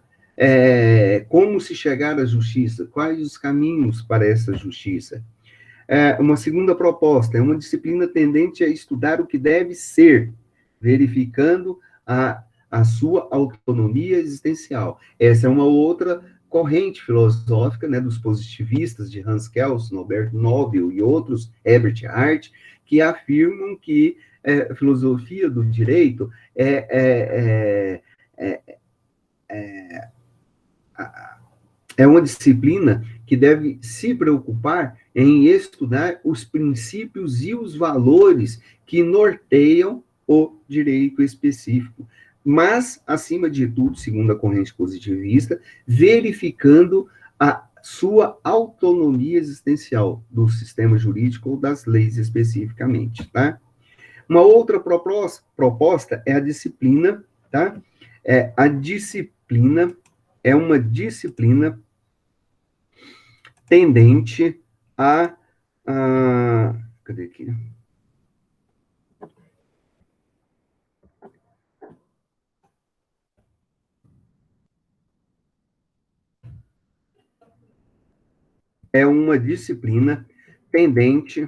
Como se chegar à justiça? Quais os caminhos para essa justiça? Uma segunda proposta é uma disciplina tendente a estudar o que deve ser, verificando a sua autonomia existencial. Essa é uma outra corrente filosófica, né, dos positivistas de Hans Kelsen, Alberto Nobel e outros, Herbert Hart, que afirmam que a filosofia do direito é uma disciplina que deve se preocupar em estudar os princípios e os valores que norteiam o direito específico. Mas, acima de tudo, segundo a corrente positivista, verificando a sua autonomia existencial do sistema jurídico ou das leis especificamente, tá? Uma outra proposta é a disciplina, tá? A disciplina é uma disciplina tendente cadê aqui? É uma disciplina tendente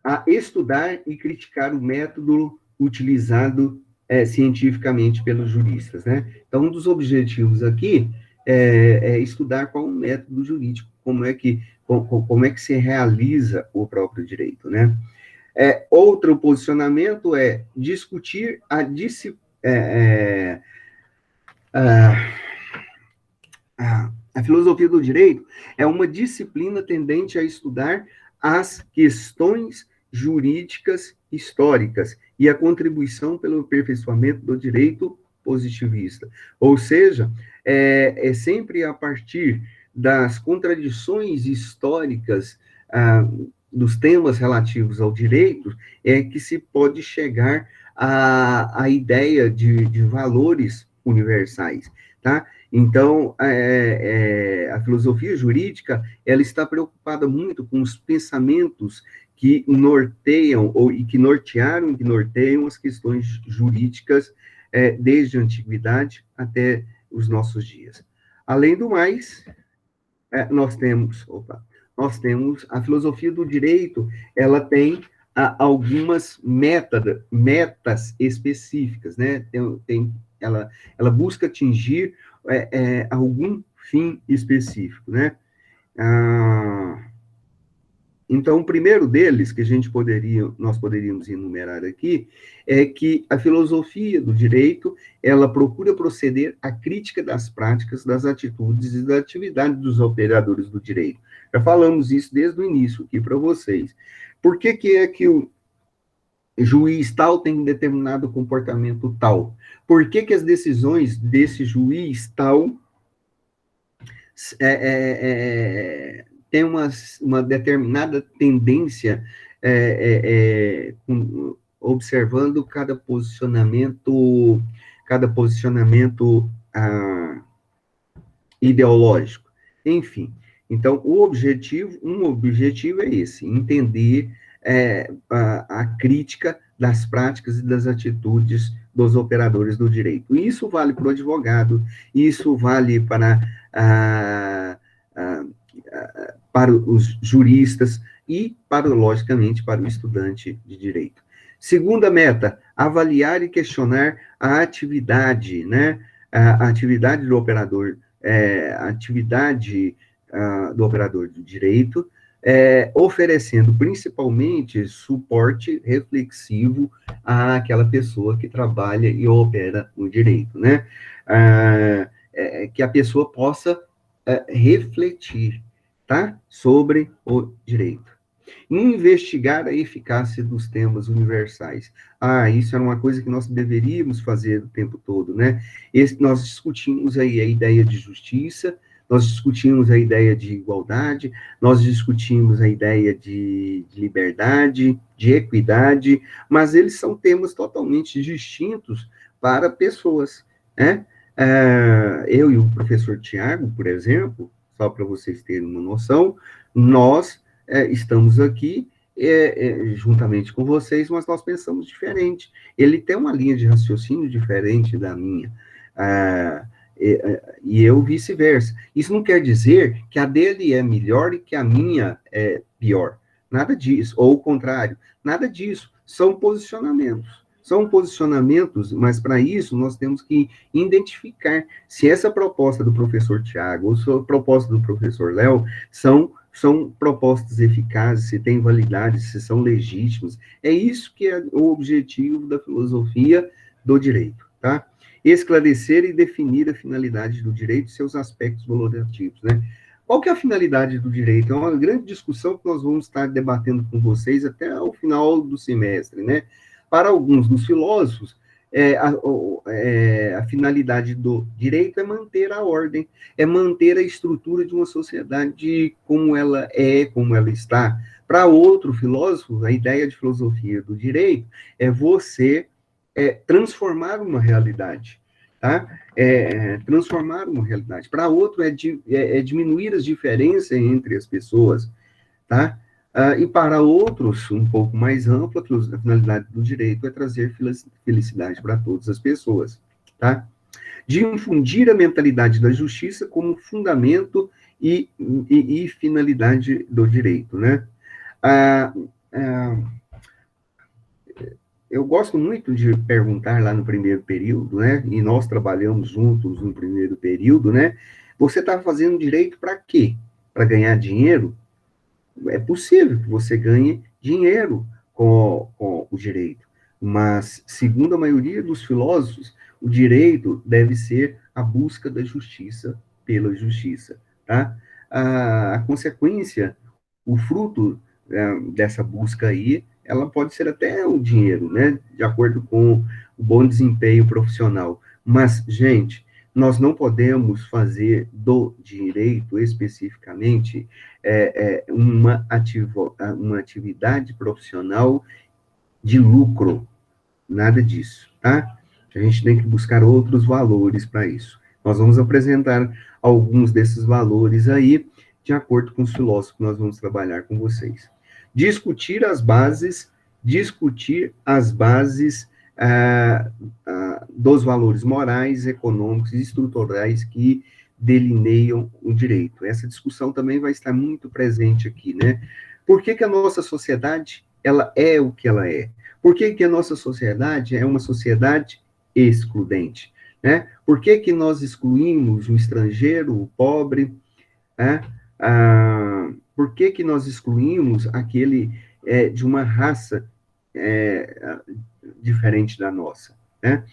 a estudar e criticar o método utilizado cientificamente pelos juristas, né? Então, um dos objetivos aqui é estudar qual é o método jurídico, como é que se realiza o próprio direito, né? Outro posicionamento é discutir a filosofia do direito é uma disciplina tendente a estudar as questões jurídicas históricas e a contribuição pelo aperfeiçoamento do direito positivista. Ou seja, é sempre a partir das contradições históricas dos temas relativos ao direito que se pode chegar à ideia de valores universais, tá? Então, a filosofia jurídica, ela está preocupada muito com os pensamentos que norteiam, e que nortearam, e que norteiam as questões jurídicas desde a antiguidade até os nossos dias. Além do mais, nós temos a filosofia do direito, ela tem algumas metas específicas, né? Ela busca atingir algum fim específico, né? Então, o primeiro deles, que nós poderíamos enumerar aqui, é que a filosofia do direito, ela procura proceder à crítica das práticas, das atitudes e da atividade dos operadores do direito. Já falamos isso desde o início aqui para vocês. Por que é que o juiz tal tem determinado comportamento tal? Por que as decisões desse juiz tal tem uma determinada tendência observando cada posicionamento ideológico. Enfim, então, um objetivo é esse, entender a crítica das práticas e das atitudes dos operadores do direito. Isso vale para o advogado, isso vale para os juristas e, logicamente, para o estudante de direito. Segunda meta, avaliar e questionar a atividade, né? A atividade do operador, do operador do direito, oferecendo principalmente suporte reflexivo àquela pessoa que trabalha e opera o direito, né? Que a pessoa possa refletir, tá? Sobre o direito. Investigar a eficácia dos temas universais. Isso era uma coisa que nós deveríamos fazer o tempo todo, né? Nós discutimos aí a ideia de justiça, nós discutimos a ideia de igualdade, nós discutimos a ideia de liberdade, de equidade, mas eles são temas totalmente distintos para pessoas, né? Eu e o professor Tiago, por exemplo, só para vocês terem uma noção, nós estamos aqui juntamente com vocês, mas nós pensamos diferente. Ele tem uma linha de raciocínio diferente da minha, e eu vice-versa. Isso não quer dizer que a dele é melhor e que a minha é pior. Nada disso. Ou o contrário. Nada disso. São posicionamentos. São posicionamentos, mas para isso nós temos que identificar se essa proposta do professor Tiago ou se a proposta do professor Léo são propostas eficazes, se têm validade, se são legítimas. É isso que é o objetivo da filosofia do direito, tá? Esclarecer e definir a finalidade do direito e seus aspectos valorativos, né? Qual que é a finalidade do direito? É uma grande discussão que nós vamos estar debatendo com vocês até o final do semestre, né? Para alguns dos filósofos, a finalidade do direito é manter a ordem, é manter a estrutura de uma sociedade como ela como ela está. Para outro filósofo, a ideia de filosofia do direito é você transformar uma realidade, tá? Transformar uma realidade. Para outro, diminuir as diferenças entre as pessoas, tá? E para outros, um pouco mais amplo, a finalidade do direito é trazer felicidade para todas as pessoas, tá? De infundir a mentalidade da justiça como fundamento e finalidade do direito, né? eu gosto muito de perguntar lá no primeiro período, né? E nós trabalhamos juntos no primeiro período, né? Você está fazendo direito para quê? Para ganhar dinheiro? É possível que você ganhe dinheiro com o direito, mas, segundo a maioria dos filósofos, o direito deve ser a busca da justiça pela justiça, tá? A consequência, o fruto dessa busca aí, ela pode ser até o dinheiro, né? De acordo com o bom desempenho profissional. Mas, gente, nós não podemos fazer do direito especificamente uma atividade profissional de lucro, nada disso, tá? A gente tem que buscar outros valores para isso. Nós vamos apresentar alguns desses valores aí, de acordo com os filósofos que nós vamos trabalhar com vocês. Discutir as bases dos valores morais, econômicos e estruturais que delineiam o direito. Essa discussão também vai estar muito presente aqui, né? Por que que a nossa sociedade, ela é o que ela é? Por que que a nossa sociedade é uma sociedade excludente, né? Por que que nós excluímos o estrangeiro, o pobre, né? Por que que nós excluímos aquele de uma raça diferente da nossa, né?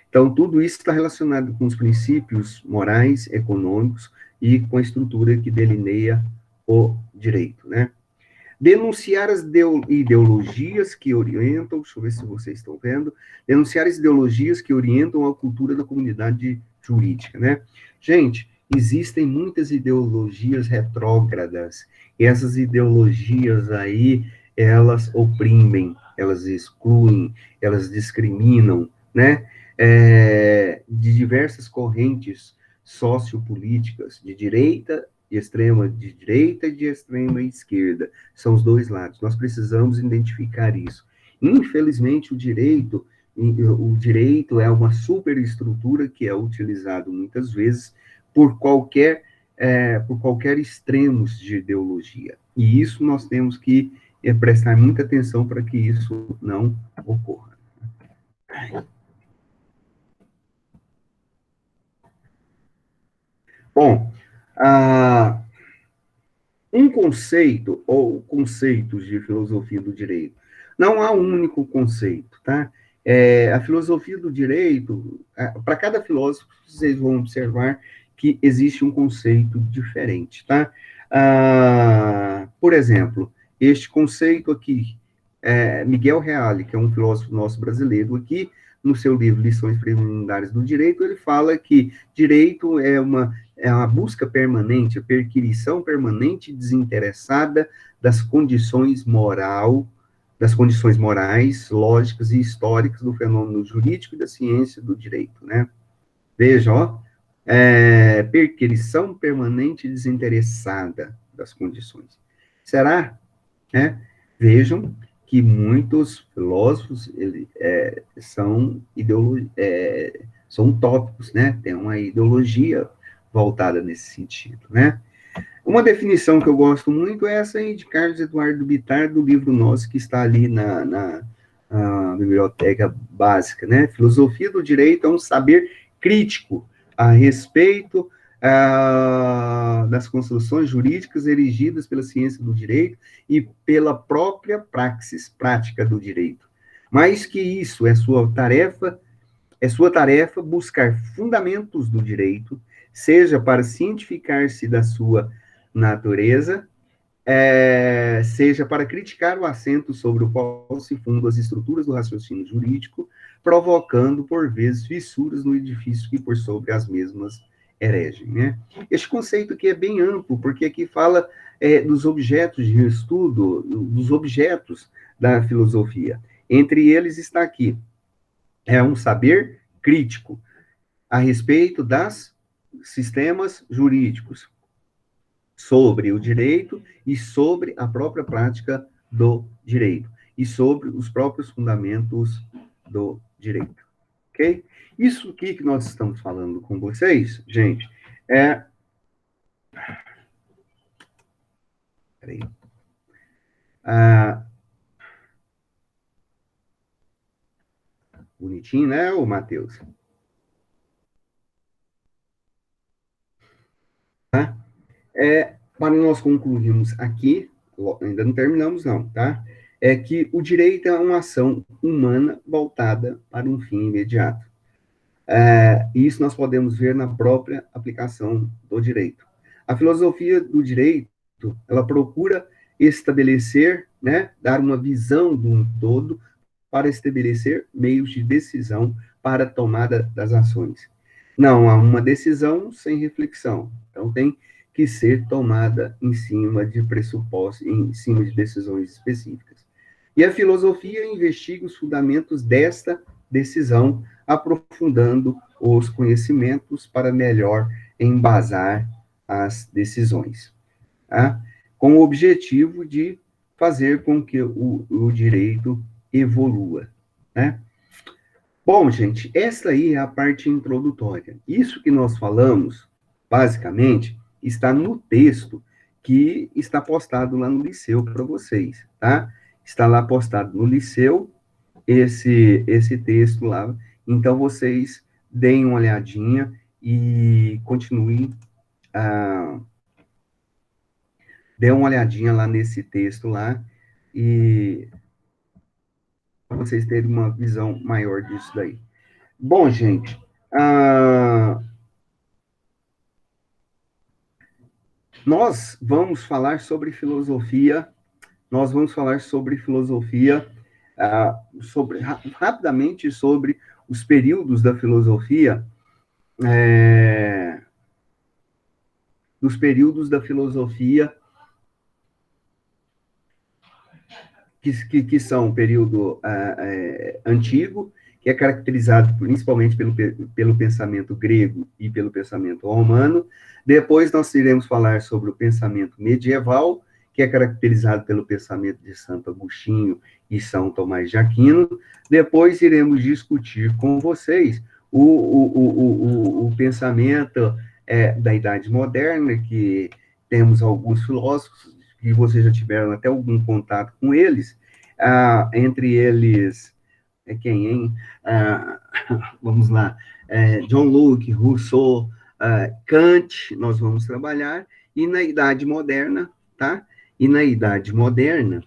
Então, tudo isso está relacionado com os princípios morais, econômicos e com a estrutura que delineia o direito, né? Denunciar as ideologias que orientam, deixa eu ver se vocês estão vendo, denunciar as ideologias que orientam a cultura da comunidade jurídica, né? Gente, existem muitas ideologias retrógradas, e essas ideologias aí, elas oprimem, elas excluem, elas discriminam, né? De diversas correntes sociopolíticas, de direita e de extrema esquerda. São os dois lados. Nós precisamos identificar isso. Infelizmente, o direito é uma superestrutura que é utilizado muitas vezes por qualquer extremos de ideologia. E isso nós temos que prestar muita atenção para que isso não ocorra. Bom, um conceito ou conceitos de filosofia do direito. Não há um único conceito, tá? A filosofia do direito, para cada filósofo, vocês vão observar que existe um conceito diferente, tá? Por exemplo, este conceito aqui, Miguel Reale, que é um filósofo nosso brasileiro aqui, no seu livro Lições Preliminares do Direito, ele fala que direito é uma busca permanente, a perquisição permanente e desinteressada das condições morais, lógicas e históricas do fenômeno jurídico e da ciência do direito, né? Veja, ó, perquisição permanente e desinteressada das condições. Será, né? Vejam que muitos filósofos são utópicos, né? Tem uma ideologia voltada nesse sentido, né? Uma definição que eu gosto muito é essa aí de Carlos Eduardo Bittar, do livro nosso, que está ali na biblioteca básica, né? Filosofia do direito é um saber crítico a respeito das construções jurídicas erigidas pela ciência do direito e pela própria praxis, prática do direito. Mais que isso, é sua tarefa buscar fundamentos do direito, seja para cientificar-se da sua natureza, seja para criticar o assento sobre o qual se fundam as estruturas do raciocínio jurídico, provocando, por vezes, fissuras no edifício que por sobre as mesmas eregem, né? Este conceito aqui é bem amplo, porque aqui fala dos objetos de estudo, dos objetos da filosofia. Entre eles está aqui, um saber crítico a respeito das sistemas jurídicos, sobre o direito e sobre a própria prática do direito, e sobre os próprios fundamentos do direito, ok? Isso aqui que nós estamos falando com vocês, gente, é... Peraí. Bonitinho, né, ô Matheus? Tá? Para nós concluirmos aqui, ainda não terminamos não, tá? É que o direito é uma ação humana voltada para um fim imediato. E isso nós podemos ver na própria aplicação do direito. A filosofia do direito, ela procura estabelecer, né, dar uma visão de um todo para estabelecer meios de decisão para a tomada das ações. Não há uma decisão sem reflexão. Então, tem que ser tomada em cima de pressupostos, em cima de decisões específicas. E a filosofia investiga os fundamentos desta decisão, aprofundando os conhecimentos para melhor embasar as decisões, tá? Com o objetivo de fazer com que o direito evolua, né? Bom, gente, essa aí é a parte introdutória. Isso que nós falamos, basicamente, está no texto que está postado lá no Liceu para vocês, tá? Está lá postado no Liceu, esse texto lá. Então, vocês deem uma olhadinha e continuem, dê uma olhadinha lá nesse texto lá, e para vocês terem uma visão maior disso daí. Bom, gente, nós vamos falar sobre filosofia, rapidamente sobre os períodos da filosofia, dos períodos da filosofia que são o período antigo, que é caracterizado principalmente pelo pensamento grego e pelo pensamento romano. Depois nós iremos falar sobre o pensamento medieval, que é caracterizado pelo pensamento de Santo Agostinho e São Tomás de Aquino. Depois iremos discutir com vocês o pensamento da Idade Moderna, que temos alguns filósofos que vocês já tiveram até algum contato com eles, entre eles, quem, hein? Vamos lá, John Locke, Rousseau, Kant, nós vamos trabalhar, e na Idade Moderna, tá? E na Idade Moderna,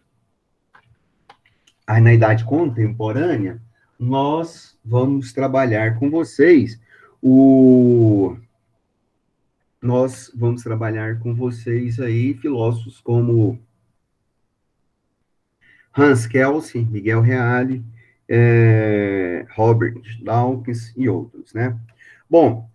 na Idade Contemporânea, nós vamos trabalhar com vocês nós vamos trabalhar com vocês aí filósofos como Hans Kelsen, Miguel Reale, Robert Dawkins e outros, né? Bom,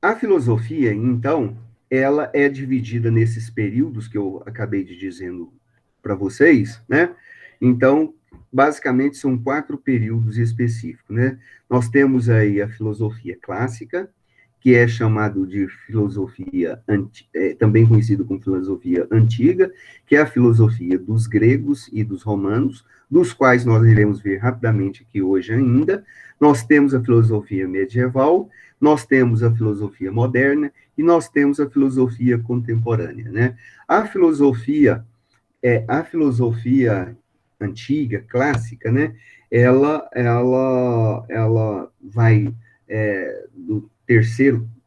a filosofia, então, ela é dividida nesses períodos que eu acabei de dizendo para vocês, né? Então, basicamente, são 4 períodos específicos, né? Nós temos aí a filosofia clássica, que é chamado de filosofia, também conhecido como filosofia antiga, que é a filosofia dos gregos e dos romanos, dos quais nós iremos ver rapidamente aqui hoje ainda. Nós temos a filosofia medieval, nós temos a filosofia moderna e nós temos a filosofia contemporânea, né? A filosofia antiga, clássica, né? Ela vai do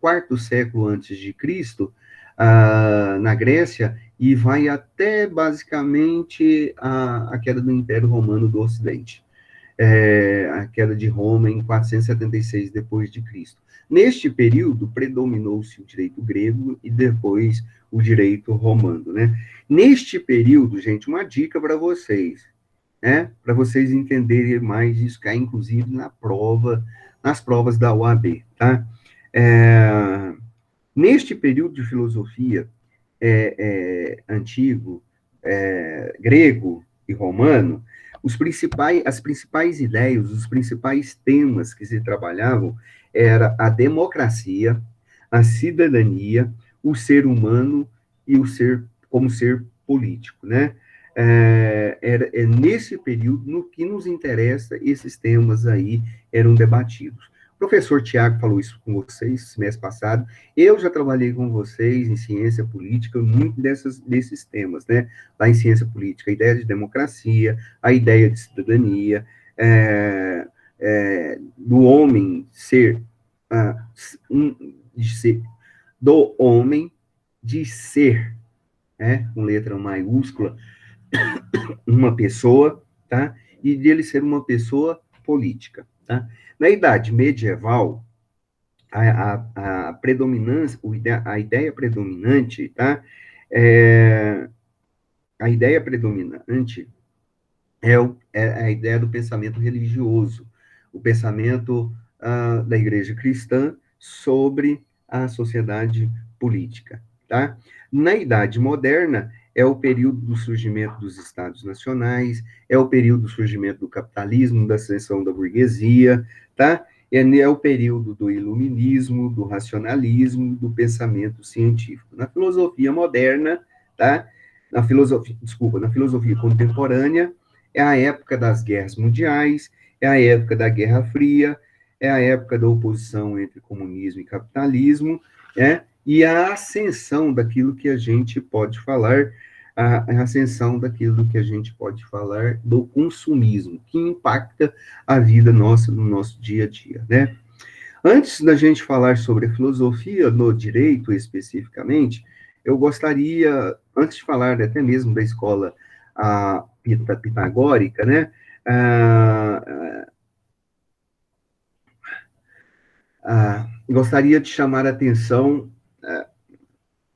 quarto século antes de Cristo, na Grécia, e vai até, basicamente, a queda do Império Romano do Ocidente. A queda de Roma em 476 depois de Cristo. Neste período, predominou-se o direito grego e depois o direito romano, né? Neste período, gente, uma dica para vocês, né? Para vocês entenderem mais isso, cai inclusive nas provas da OAB, tá? Neste período de filosofia antigo, grego e romano, as principais ideias, os principais temas que se trabalhavam era a democracia, a cidadania, o ser humano e o ser como ser político, né? Nesse período, no que nos interessa, esses temas aí eram debatidos. professor Tiago falou isso com vocês mês passado. Eu já trabalhei com vocês em ciência política, muito desses temas, né? Lá em ciência política, a ideia de democracia, a ideia de cidadania, do homem ser, de ser, do homem de ser, né? Com letra maiúscula, uma pessoa, tá? E de ele ser uma pessoa política, tá? Na Idade Medieval, a predominância, a ideia predominante, tá? É, a ideia predominante é a ideia do pensamento religioso, o pensamento da igreja cristã sobre a sociedade política, tá? Na Idade Moderna, é o período do surgimento dos Estados nacionais, é o período do surgimento do capitalismo, da ascensão da burguesia, tá? É o período do iluminismo, do racionalismo, do pensamento científico. Na filosofia moderna, tá? Na filosofia contemporânea, é a época das guerras mundiais, é a época da Guerra Fria, é a época da oposição entre comunismo e capitalismo, e a ascensão daquilo que a gente pode falar, a ascensão daquilo que a gente pode falar do consumismo, que impacta a vida nossa no nosso dia a dia, né? Antes da gente falar sobre a filosofia no direito especificamente, eu gostaria, antes de falar até mesmo da escola pitagórica, né? Ah, gostaria de chamar a atenção.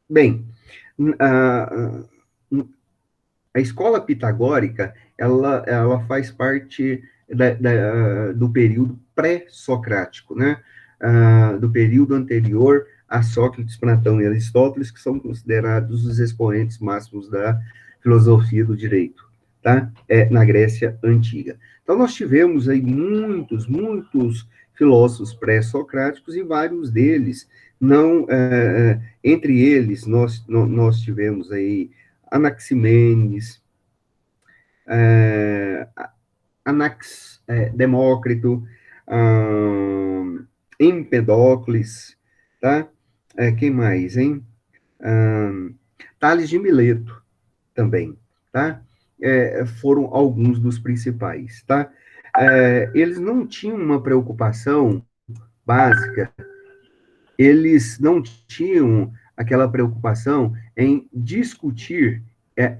Bem, a, a escola pitagórica, ela faz parte do período pré-socrático, né? Do período anterior a Sócrates, Platão e Aristóteles, que são considerados os expoentes máximos da filosofia do direito, tá? Na Grécia Antiga. Então, nós tivemos aí muitos filósofos pré-socráticos e vários deles não, entre eles, nós tivemos aí Anaximenes, é, Demócrito, Empedocles, tá? Quem mais, hein? Tales de Mileto também, tá? Foram alguns dos principais, tá? Eles não tinham uma preocupação básica, eles não tinham aquela preocupação em discutir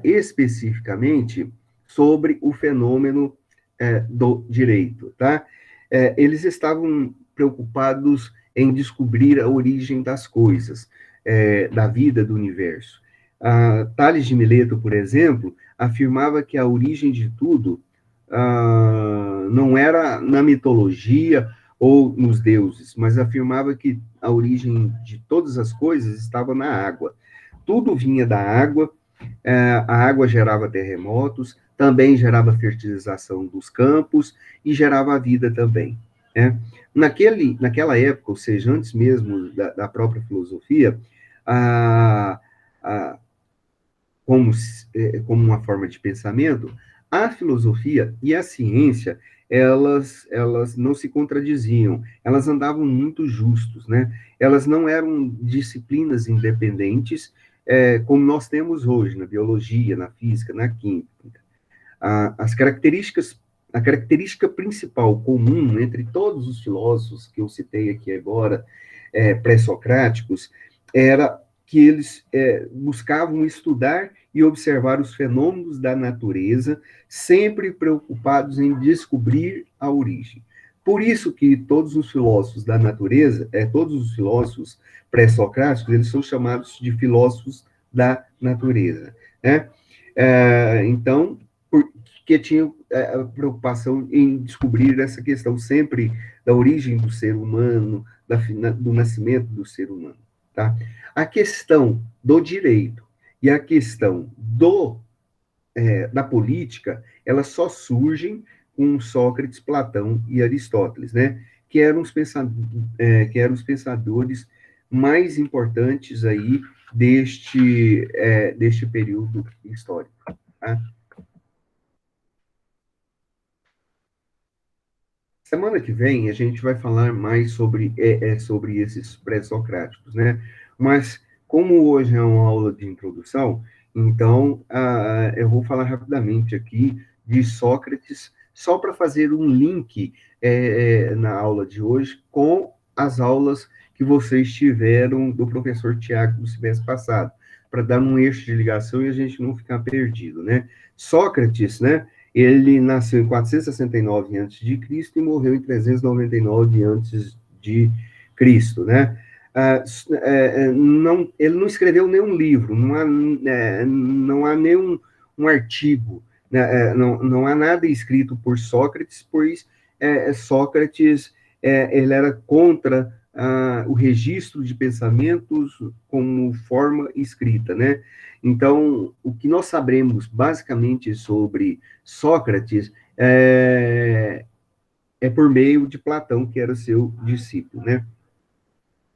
especificamente sobre o fenômeno do direito, tá? Eles estavam preocupados em descobrir a origem das coisas, da vida, do universo. Tales de Mileto, por exemplo, afirmava que a origem de tudo não era na mitologia ou nos deuses, mas afirmava que a origem de todas as coisas estava na água. Tudo vinha da água, a água gerava terremotos, também gerava fertilização dos campos e gerava a vida também. Né? Naquela época, ou seja, antes mesmo da própria filosofia, a, a, como uma forma de pensamento, a filosofia e a ciência, elas não se contradiziam, elas andavam muito justos, né? Elas não eram disciplinas independentes, como nós temos hoje na biologia, na física, na química. As características, a característica principal comum entre todos os filósofos que eu citei aqui agora, pré-socráticos, era que eles buscavam estudar e observar os fenômenos da natureza, sempre preocupados em descobrir a origem. Por isso que todos os filósofos da natureza, todos os filósofos pré-socráticos, eles são chamados de filósofos da natureza, né? Então, porque tinham a preocupação em descobrir essa questão sempre da origem do ser humano, do nascimento do ser humano, tá? A questão do direito e a questão da política, elas só surgem com Sócrates, Platão e Aristóteles, né? Que eram os pensadores mais importantes aí deste período histórico. Tá? Semana que vem a gente vai falar mais sobre esses pré-socráticos, né? Mas como hoje é uma aula de introdução, então eu vou falar rapidamente aqui de Sócrates, só para fazer um link na aula de hoje com as aulas que vocês tiveram do professor Tiago do semestre passado, para dar um eixo de ligação e a gente não ficar perdido, né? Sócrates, né? Ele nasceu em 469 a.C. e morreu em 399 a.C., né? Não, ele não escreveu nenhum livro, não há nenhum um artigo, né? Não há nada escrito por Sócrates, pois Sócrates ele era contra o registro de pensamentos como forma escrita, né? Então, o que nós sabemos basicamente sobre Sócrates é por meio de Platão, que era seu discípulo, né?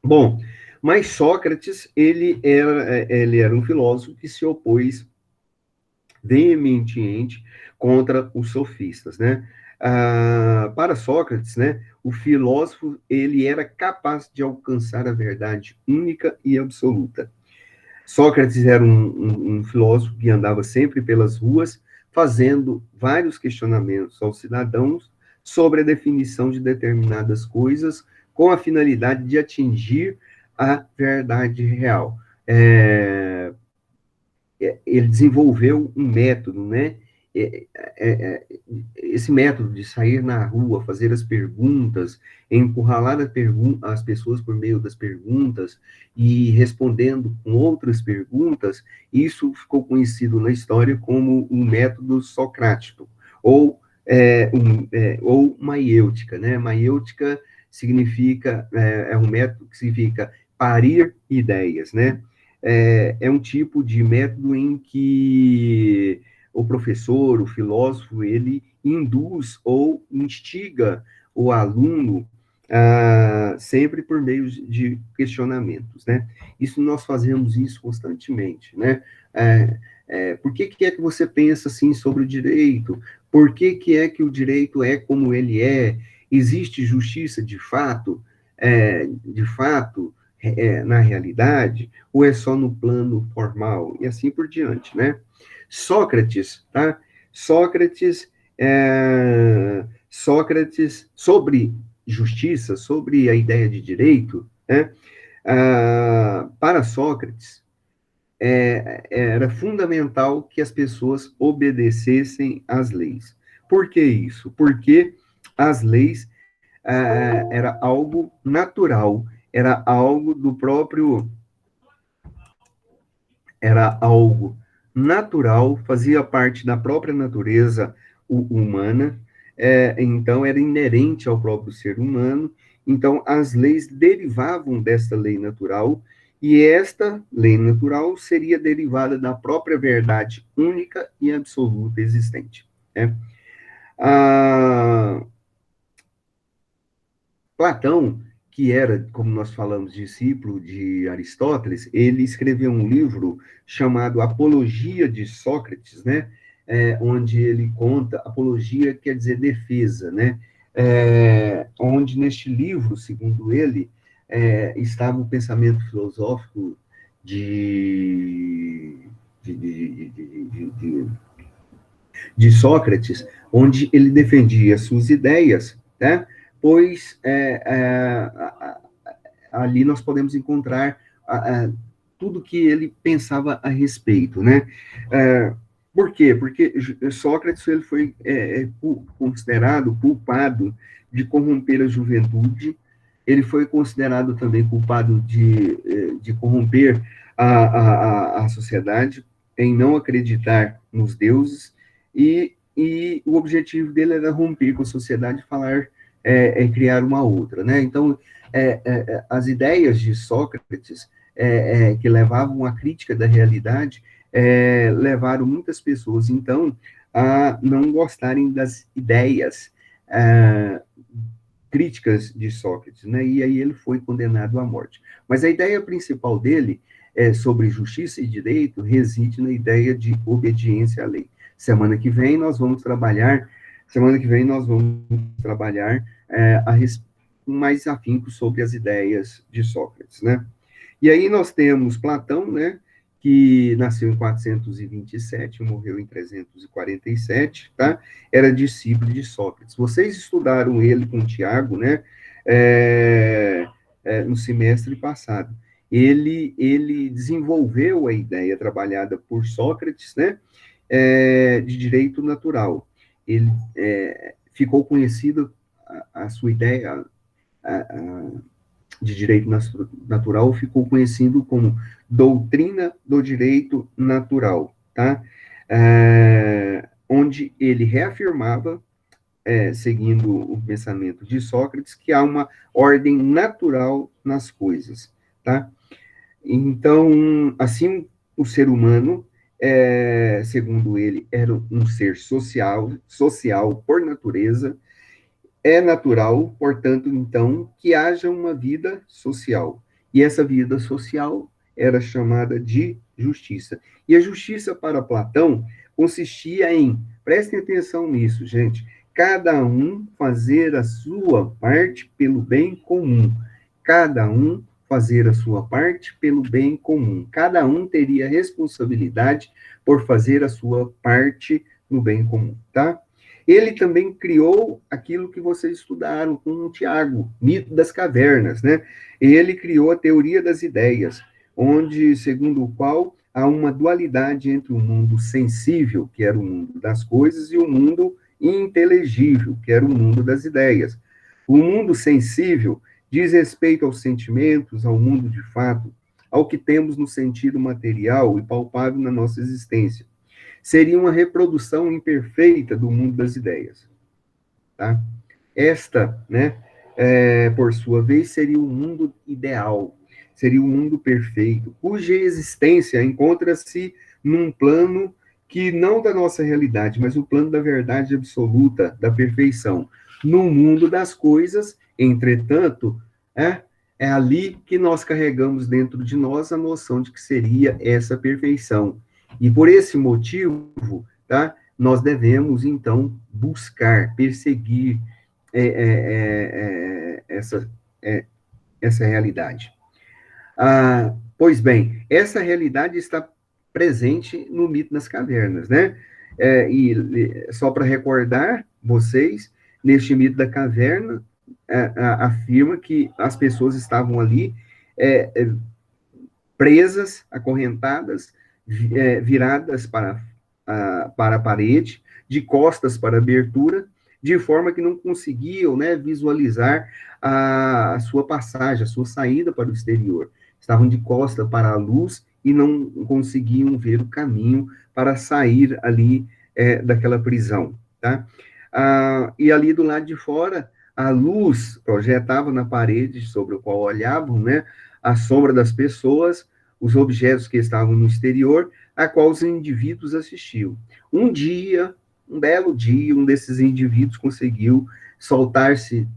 Bom, mas Sócrates, ele era um filósofo que se opôs veementemente contra os sofistas, né? Para Sócrates, né, o filósofo ele era capaz de alcançar a verdade única e absoluta. Sócrates era um filósofo que andava sempre pelas ruas, fazendo vários questionamentos aos cidadãos sobre a definição de determinadas coisas, com a finalidade de atingir a verdade real. Ele desenvolveu um método, né? Esse método de sair na rua, fazer as perguntas, encurralar as pessoas por meio das perguntas e respondendo com outras perguntas, isso ficou conhecido na história como o método socrático, ou maiêutica, né? Maiêutica significa, um método que significa parir ideias, né? Um tipo de método em que o professor, o filósofo, ele induz ou instiga o aluno sempre por meio de questionamentos, né? Nós fazemos isso constantemente, né? Por que é que você pensa assim sobre o direito? Por que é que o direito é como ele é? Existe justiça de fato? De fato, na realidade? Ou é só no plano formal? E assim por diante, né? Sócrates, tá? Sócrates, sobre justiça, sobre a ideia de direito, né? Para Sócrates, era fundamental que as pessoas obedecessem às leis. Por que isso? Porque as leis era algo natural, era algo do próprio, era algo natural, fazia parte da própria natureza humana, então era inerente ao próprio ser humano, então as leis derivavam desta lei natural, e esta lei natural seria derivada da própria verdade única e absoluta existente, né? Ah, Platão, que era, como nós falamos, discípulo de Aristóteles, ele escreveu um livro chamado Apologia de Sócrates, né? Onde ele conta, apologia quer dizer defesa, né? Onde neste livro, segundo ele, estava o pensamento filosófico de, de, de, de, de, de Sócrates, onde ele defendia suas ideias, né? Pois ali nós podemos encontrar tudo que ele pensava a respeito, né? Por quê? Porque Sócrates ele foi considerado culpado de corromper a juventude, ele foi considerado também culpado de corromper a sociedade, em não acreditar nos deuses, e o objetivo dele era romper com a sociedade e falar, criar uma outra, né? Então, as ideias de Sócrates, que levavam à crítica da realidade, levaram muitas pessoas, então, a não gostarem das ideias críticas de Sócrates, né? E aí ele foi condenado à morte. Mas a ideia principal dele sobre justiça e direito reside na ideia de obediência à lei. Semana que vem nós vamos trabalhar Semana que vem nós vamos trabalhar mais afinco sobre as ideias de Sócrates, né? E aí nós temos Platão, né, que nasceu em 427, morreu em 347, tá? Era discípulo de Sócrates. Vocês estudaram ele com Tiago, né, no semestre passado. Ele desenvolveu a ideia trabalhada por Sócrates, né, de direito natural. Ele ficou conhecido a sua ideia de direito natural ficou conhecido como doutrina do direito natural, tá? Onde ele reafirmava, seguindo o pensamento de Sócrates, que há uma ordem natural nas coisas, tá? Então, assim, o ser humano, segundo ele, era um ser social por natureza. É natural, portanto, então, que haja uma vida social. E essa vida social era chamada de justiça. E a justiça para Platão consistia em, prestem atenção nisso, gente, cada um fazer a sua parte pelo bem comum. Cada um fazer a sua parte pelo bem comum. Cada um teria responsabilidade por fazer a sua parte no bem comum, tá? Ele também criou aquilo que vocês estudaram com o Tiago, mito das cavernas, né? Ele criou a teoria das ideias, onde, segundo o qual, há uma dualidade entre o mundo sensível, que era o mundo das coisas, e o mundo inteligível, que era o mundo das ideias. O mundo sensível diz respeito aos sentimentos, ao mundo de fato, ao que temos no sentido material e palpável na nossa existência. Seria uma reprodução imperfeita do mundo das ideias, tá? Esta, né, por sua vez, seria o mundo ideal, seria o mundo perfeito, cuja existência encontra-se num plano que não da nossa realidade, mas o plano da verdade absoluta, da perfeição. No mundo das coisas, entretanto, é ali que nós carregamos dentro de nós a noção de que seria essa perfeição. E por esse motivo, tá, nós devemos, então, buscar, perseguir essa realidade. Pois bem, essa realidade está presente no mito das cavernas, né? E só para recordar vocês, neste mito da caverna, afirma que as pessoas estavam ali presas, acorrentadas, viradas para a parede, de costas para a abertura, de forma que não conseguiam, né, visualizar a sua passagem, a sua saída para o exterior. Estavam de costas para a luz e não conseguiam ver o caminho para sair ali daquela prisão, tá? E ali do lado de fora, a luz projetava na parede sobre o qual olhavam, né, a sombra das pessoas, os objetos que estavam no exterior, a qual os indivíduos assistiam. Um belo dia, um desses indivíduos conseguiu soltar-se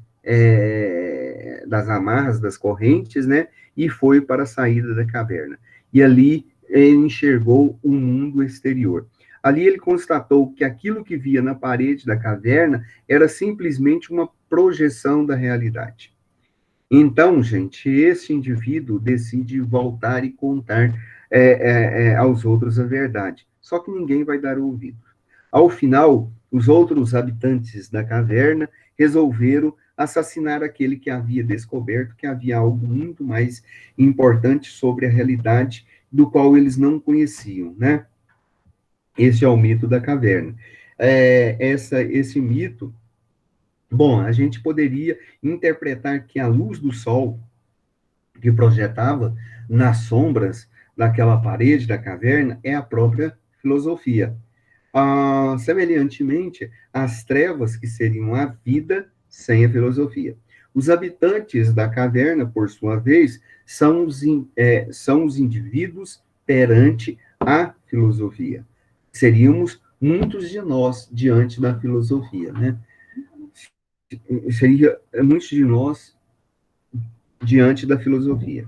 das amarras, das correntes, né, e foi para a saída da caverna. E ali ele enxergou o mundo exterior. Ali ele constatou que aquilo que via na parede da caverna era simplesmente uma projeção da realidade. Então, gente, esse indivíduo decide voltar e contar aos outros a verdade. Só que ninguém vai dar ouvido. Ao final, os outros habitantes da caverna resolveram assassinar aquele que havia descoberto que havia algo muito mais importante sobre a realidade do qual eles não conheciam, né? Esse é o mito da caverna. Esse mito, bom, a gente poderia interpretar que a luz do sol que projetava nas sombras daquela parede da caverna é a própria filosofia. Semelhantemente, as trevas que seriam a vida sem a filosofia. Os habitantes da caverna, por sua vez, são os indivíduos perante a filosofia. Seríamos muitos de nós diante da filosofia, né? Seria muitos de nós diante da filosofia.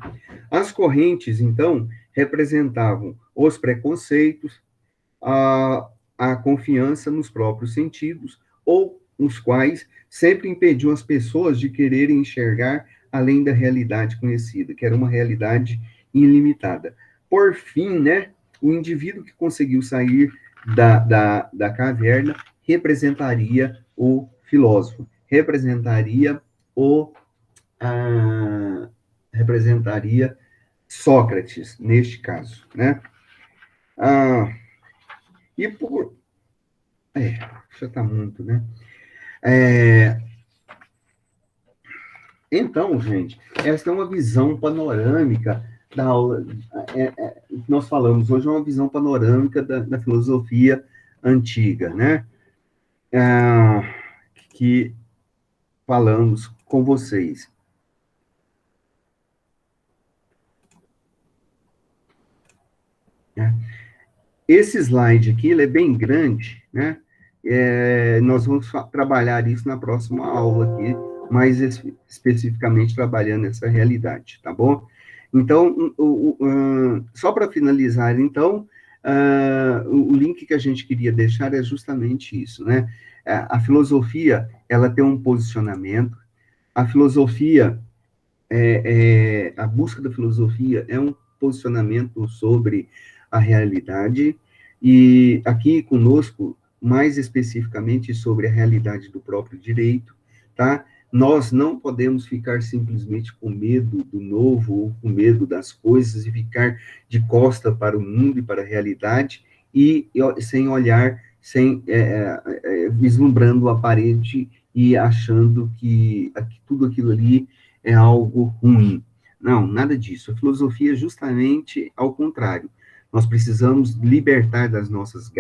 As correntes, então, representavam os preconceitos, a confiança nos próprios sentidos, ou os quais sempre impediam as pessoas de quererem enxergar além da realidade conhecida, que era uma realidade ilimitada. Por fim, né, o indivíduo que conseguiu sair da caverna representaria o filósofo, ah, representaria Sócrates, neste caso, né? Ah, e por... já está muito, né? Então, gente, essa é uma visão panorâmica da aula. Nós falamos hoje é uma visão panorâmica da filosofia antiga, né? Que falamos com vocês. Esse slide aqui, ele é bem grande, né? Nós vamos trabalhar isso na próxima aula aqui, mais especificamente trabalhando essa realidade, tá bom? Então, só para finalizar, então, o link que a gente queria deixar é justamente isso, né? A filosofia, ela tem um posicionamento, a filosofia, a busca da filosofia é um posicionamento sobre a realidade, e aqui conosco, mais especificamente sobre a realidade do próprio direito, tá? Nós não podemos ficar simplesmente com medo do novo, ou com medo das coisas, e ficar de costa para o mundo e para a realidade, e sem olhar, vislumbrando o aparente e achando que tudo aquilo ali é algo ruim. Não, nada disso. A filosofia é justamente ao contrário. Nós precisamos libertar das nossas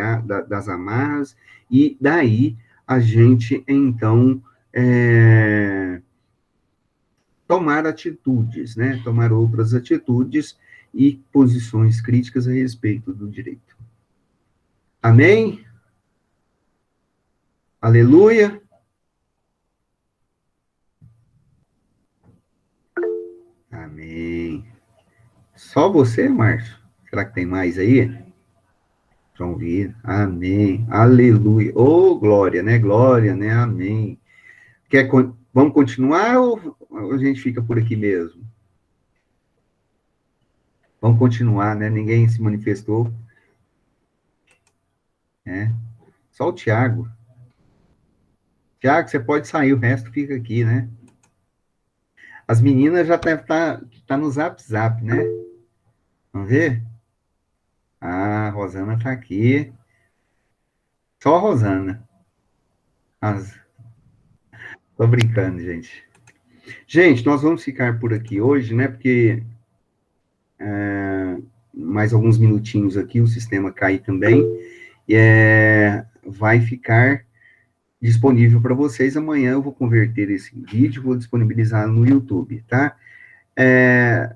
das amarras, e daí a gente, então, tomar atitudes, né? Tomar outras atitudes e posições críticas a respeito do direito. Amém? Aleluia? Amém. Só você, Márcio? Será que tem mais aí? João Vitor, amém, aleluia, oh, glória, né, amém. Vamos continuar ou a gente fica por aqui mesmo? Vamos continuar, né, ninguém se manifestou, né, só o Tiago. Tiago, você pode sair, o resto fica aqui, né? As meninas já devem tá no Zap Zap, né? Vamos ver? Ah, a Rosana tá aqui, só a Rosana. As... Tô brincando, gente. Gente, nós vamos ficar por aqui hoje, né? Porque mais alguns minutinhos aqui, o sistema cai também, vai ficar disponível para vocês. Amanhã eu vou converter esse vídeo, vou disponibilizar no YouTube, tá?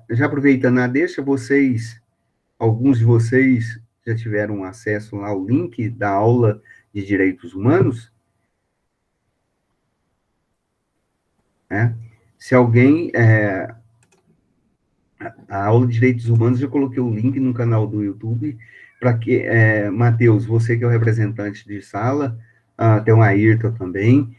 Já aproveitando a deixa, alguns de vocês já tiveram acesso lá ao link da aula de Direitos Humanos, né? Se alguém, a aula de Direitos Humanos, eu coloquei o link no canal do YouTube, para que, Matheus, você que é o representante de sala, tem o Ayrton também,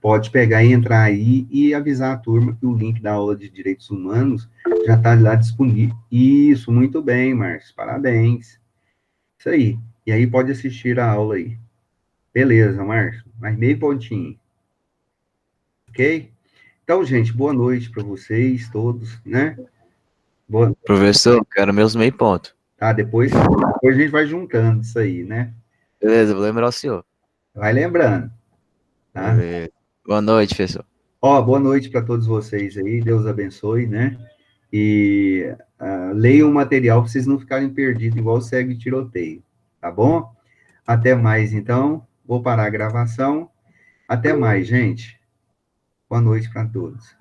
pode pegar e entrar aí e avisar a turma que o link da aula de Direitos Humanos já está lá disponível. Isso, muito bem, Márcio, parabéns. Isso aí. E aí pode assistir a aula aí. Beleza, Márcio, mais meio pontinho. Ok? Então, gente, boa noite para vocês todos, né? Boa... Professor, quero meus meio ponto. Tá, depois a gente vai juntando isso aí, né? Beleza, vou lembrar o senhor. Vai lembrando, tá? Beleza. Boa noite, professor. Ó, boa noite para todos vocês aí, Deus abençoe, né? E leiam o material para vocês não ficarem perdidos igual segue tiroteio, tá bom? Até mais, então. Vou parar a gravação. Até mais, gente. Boa noite para todos.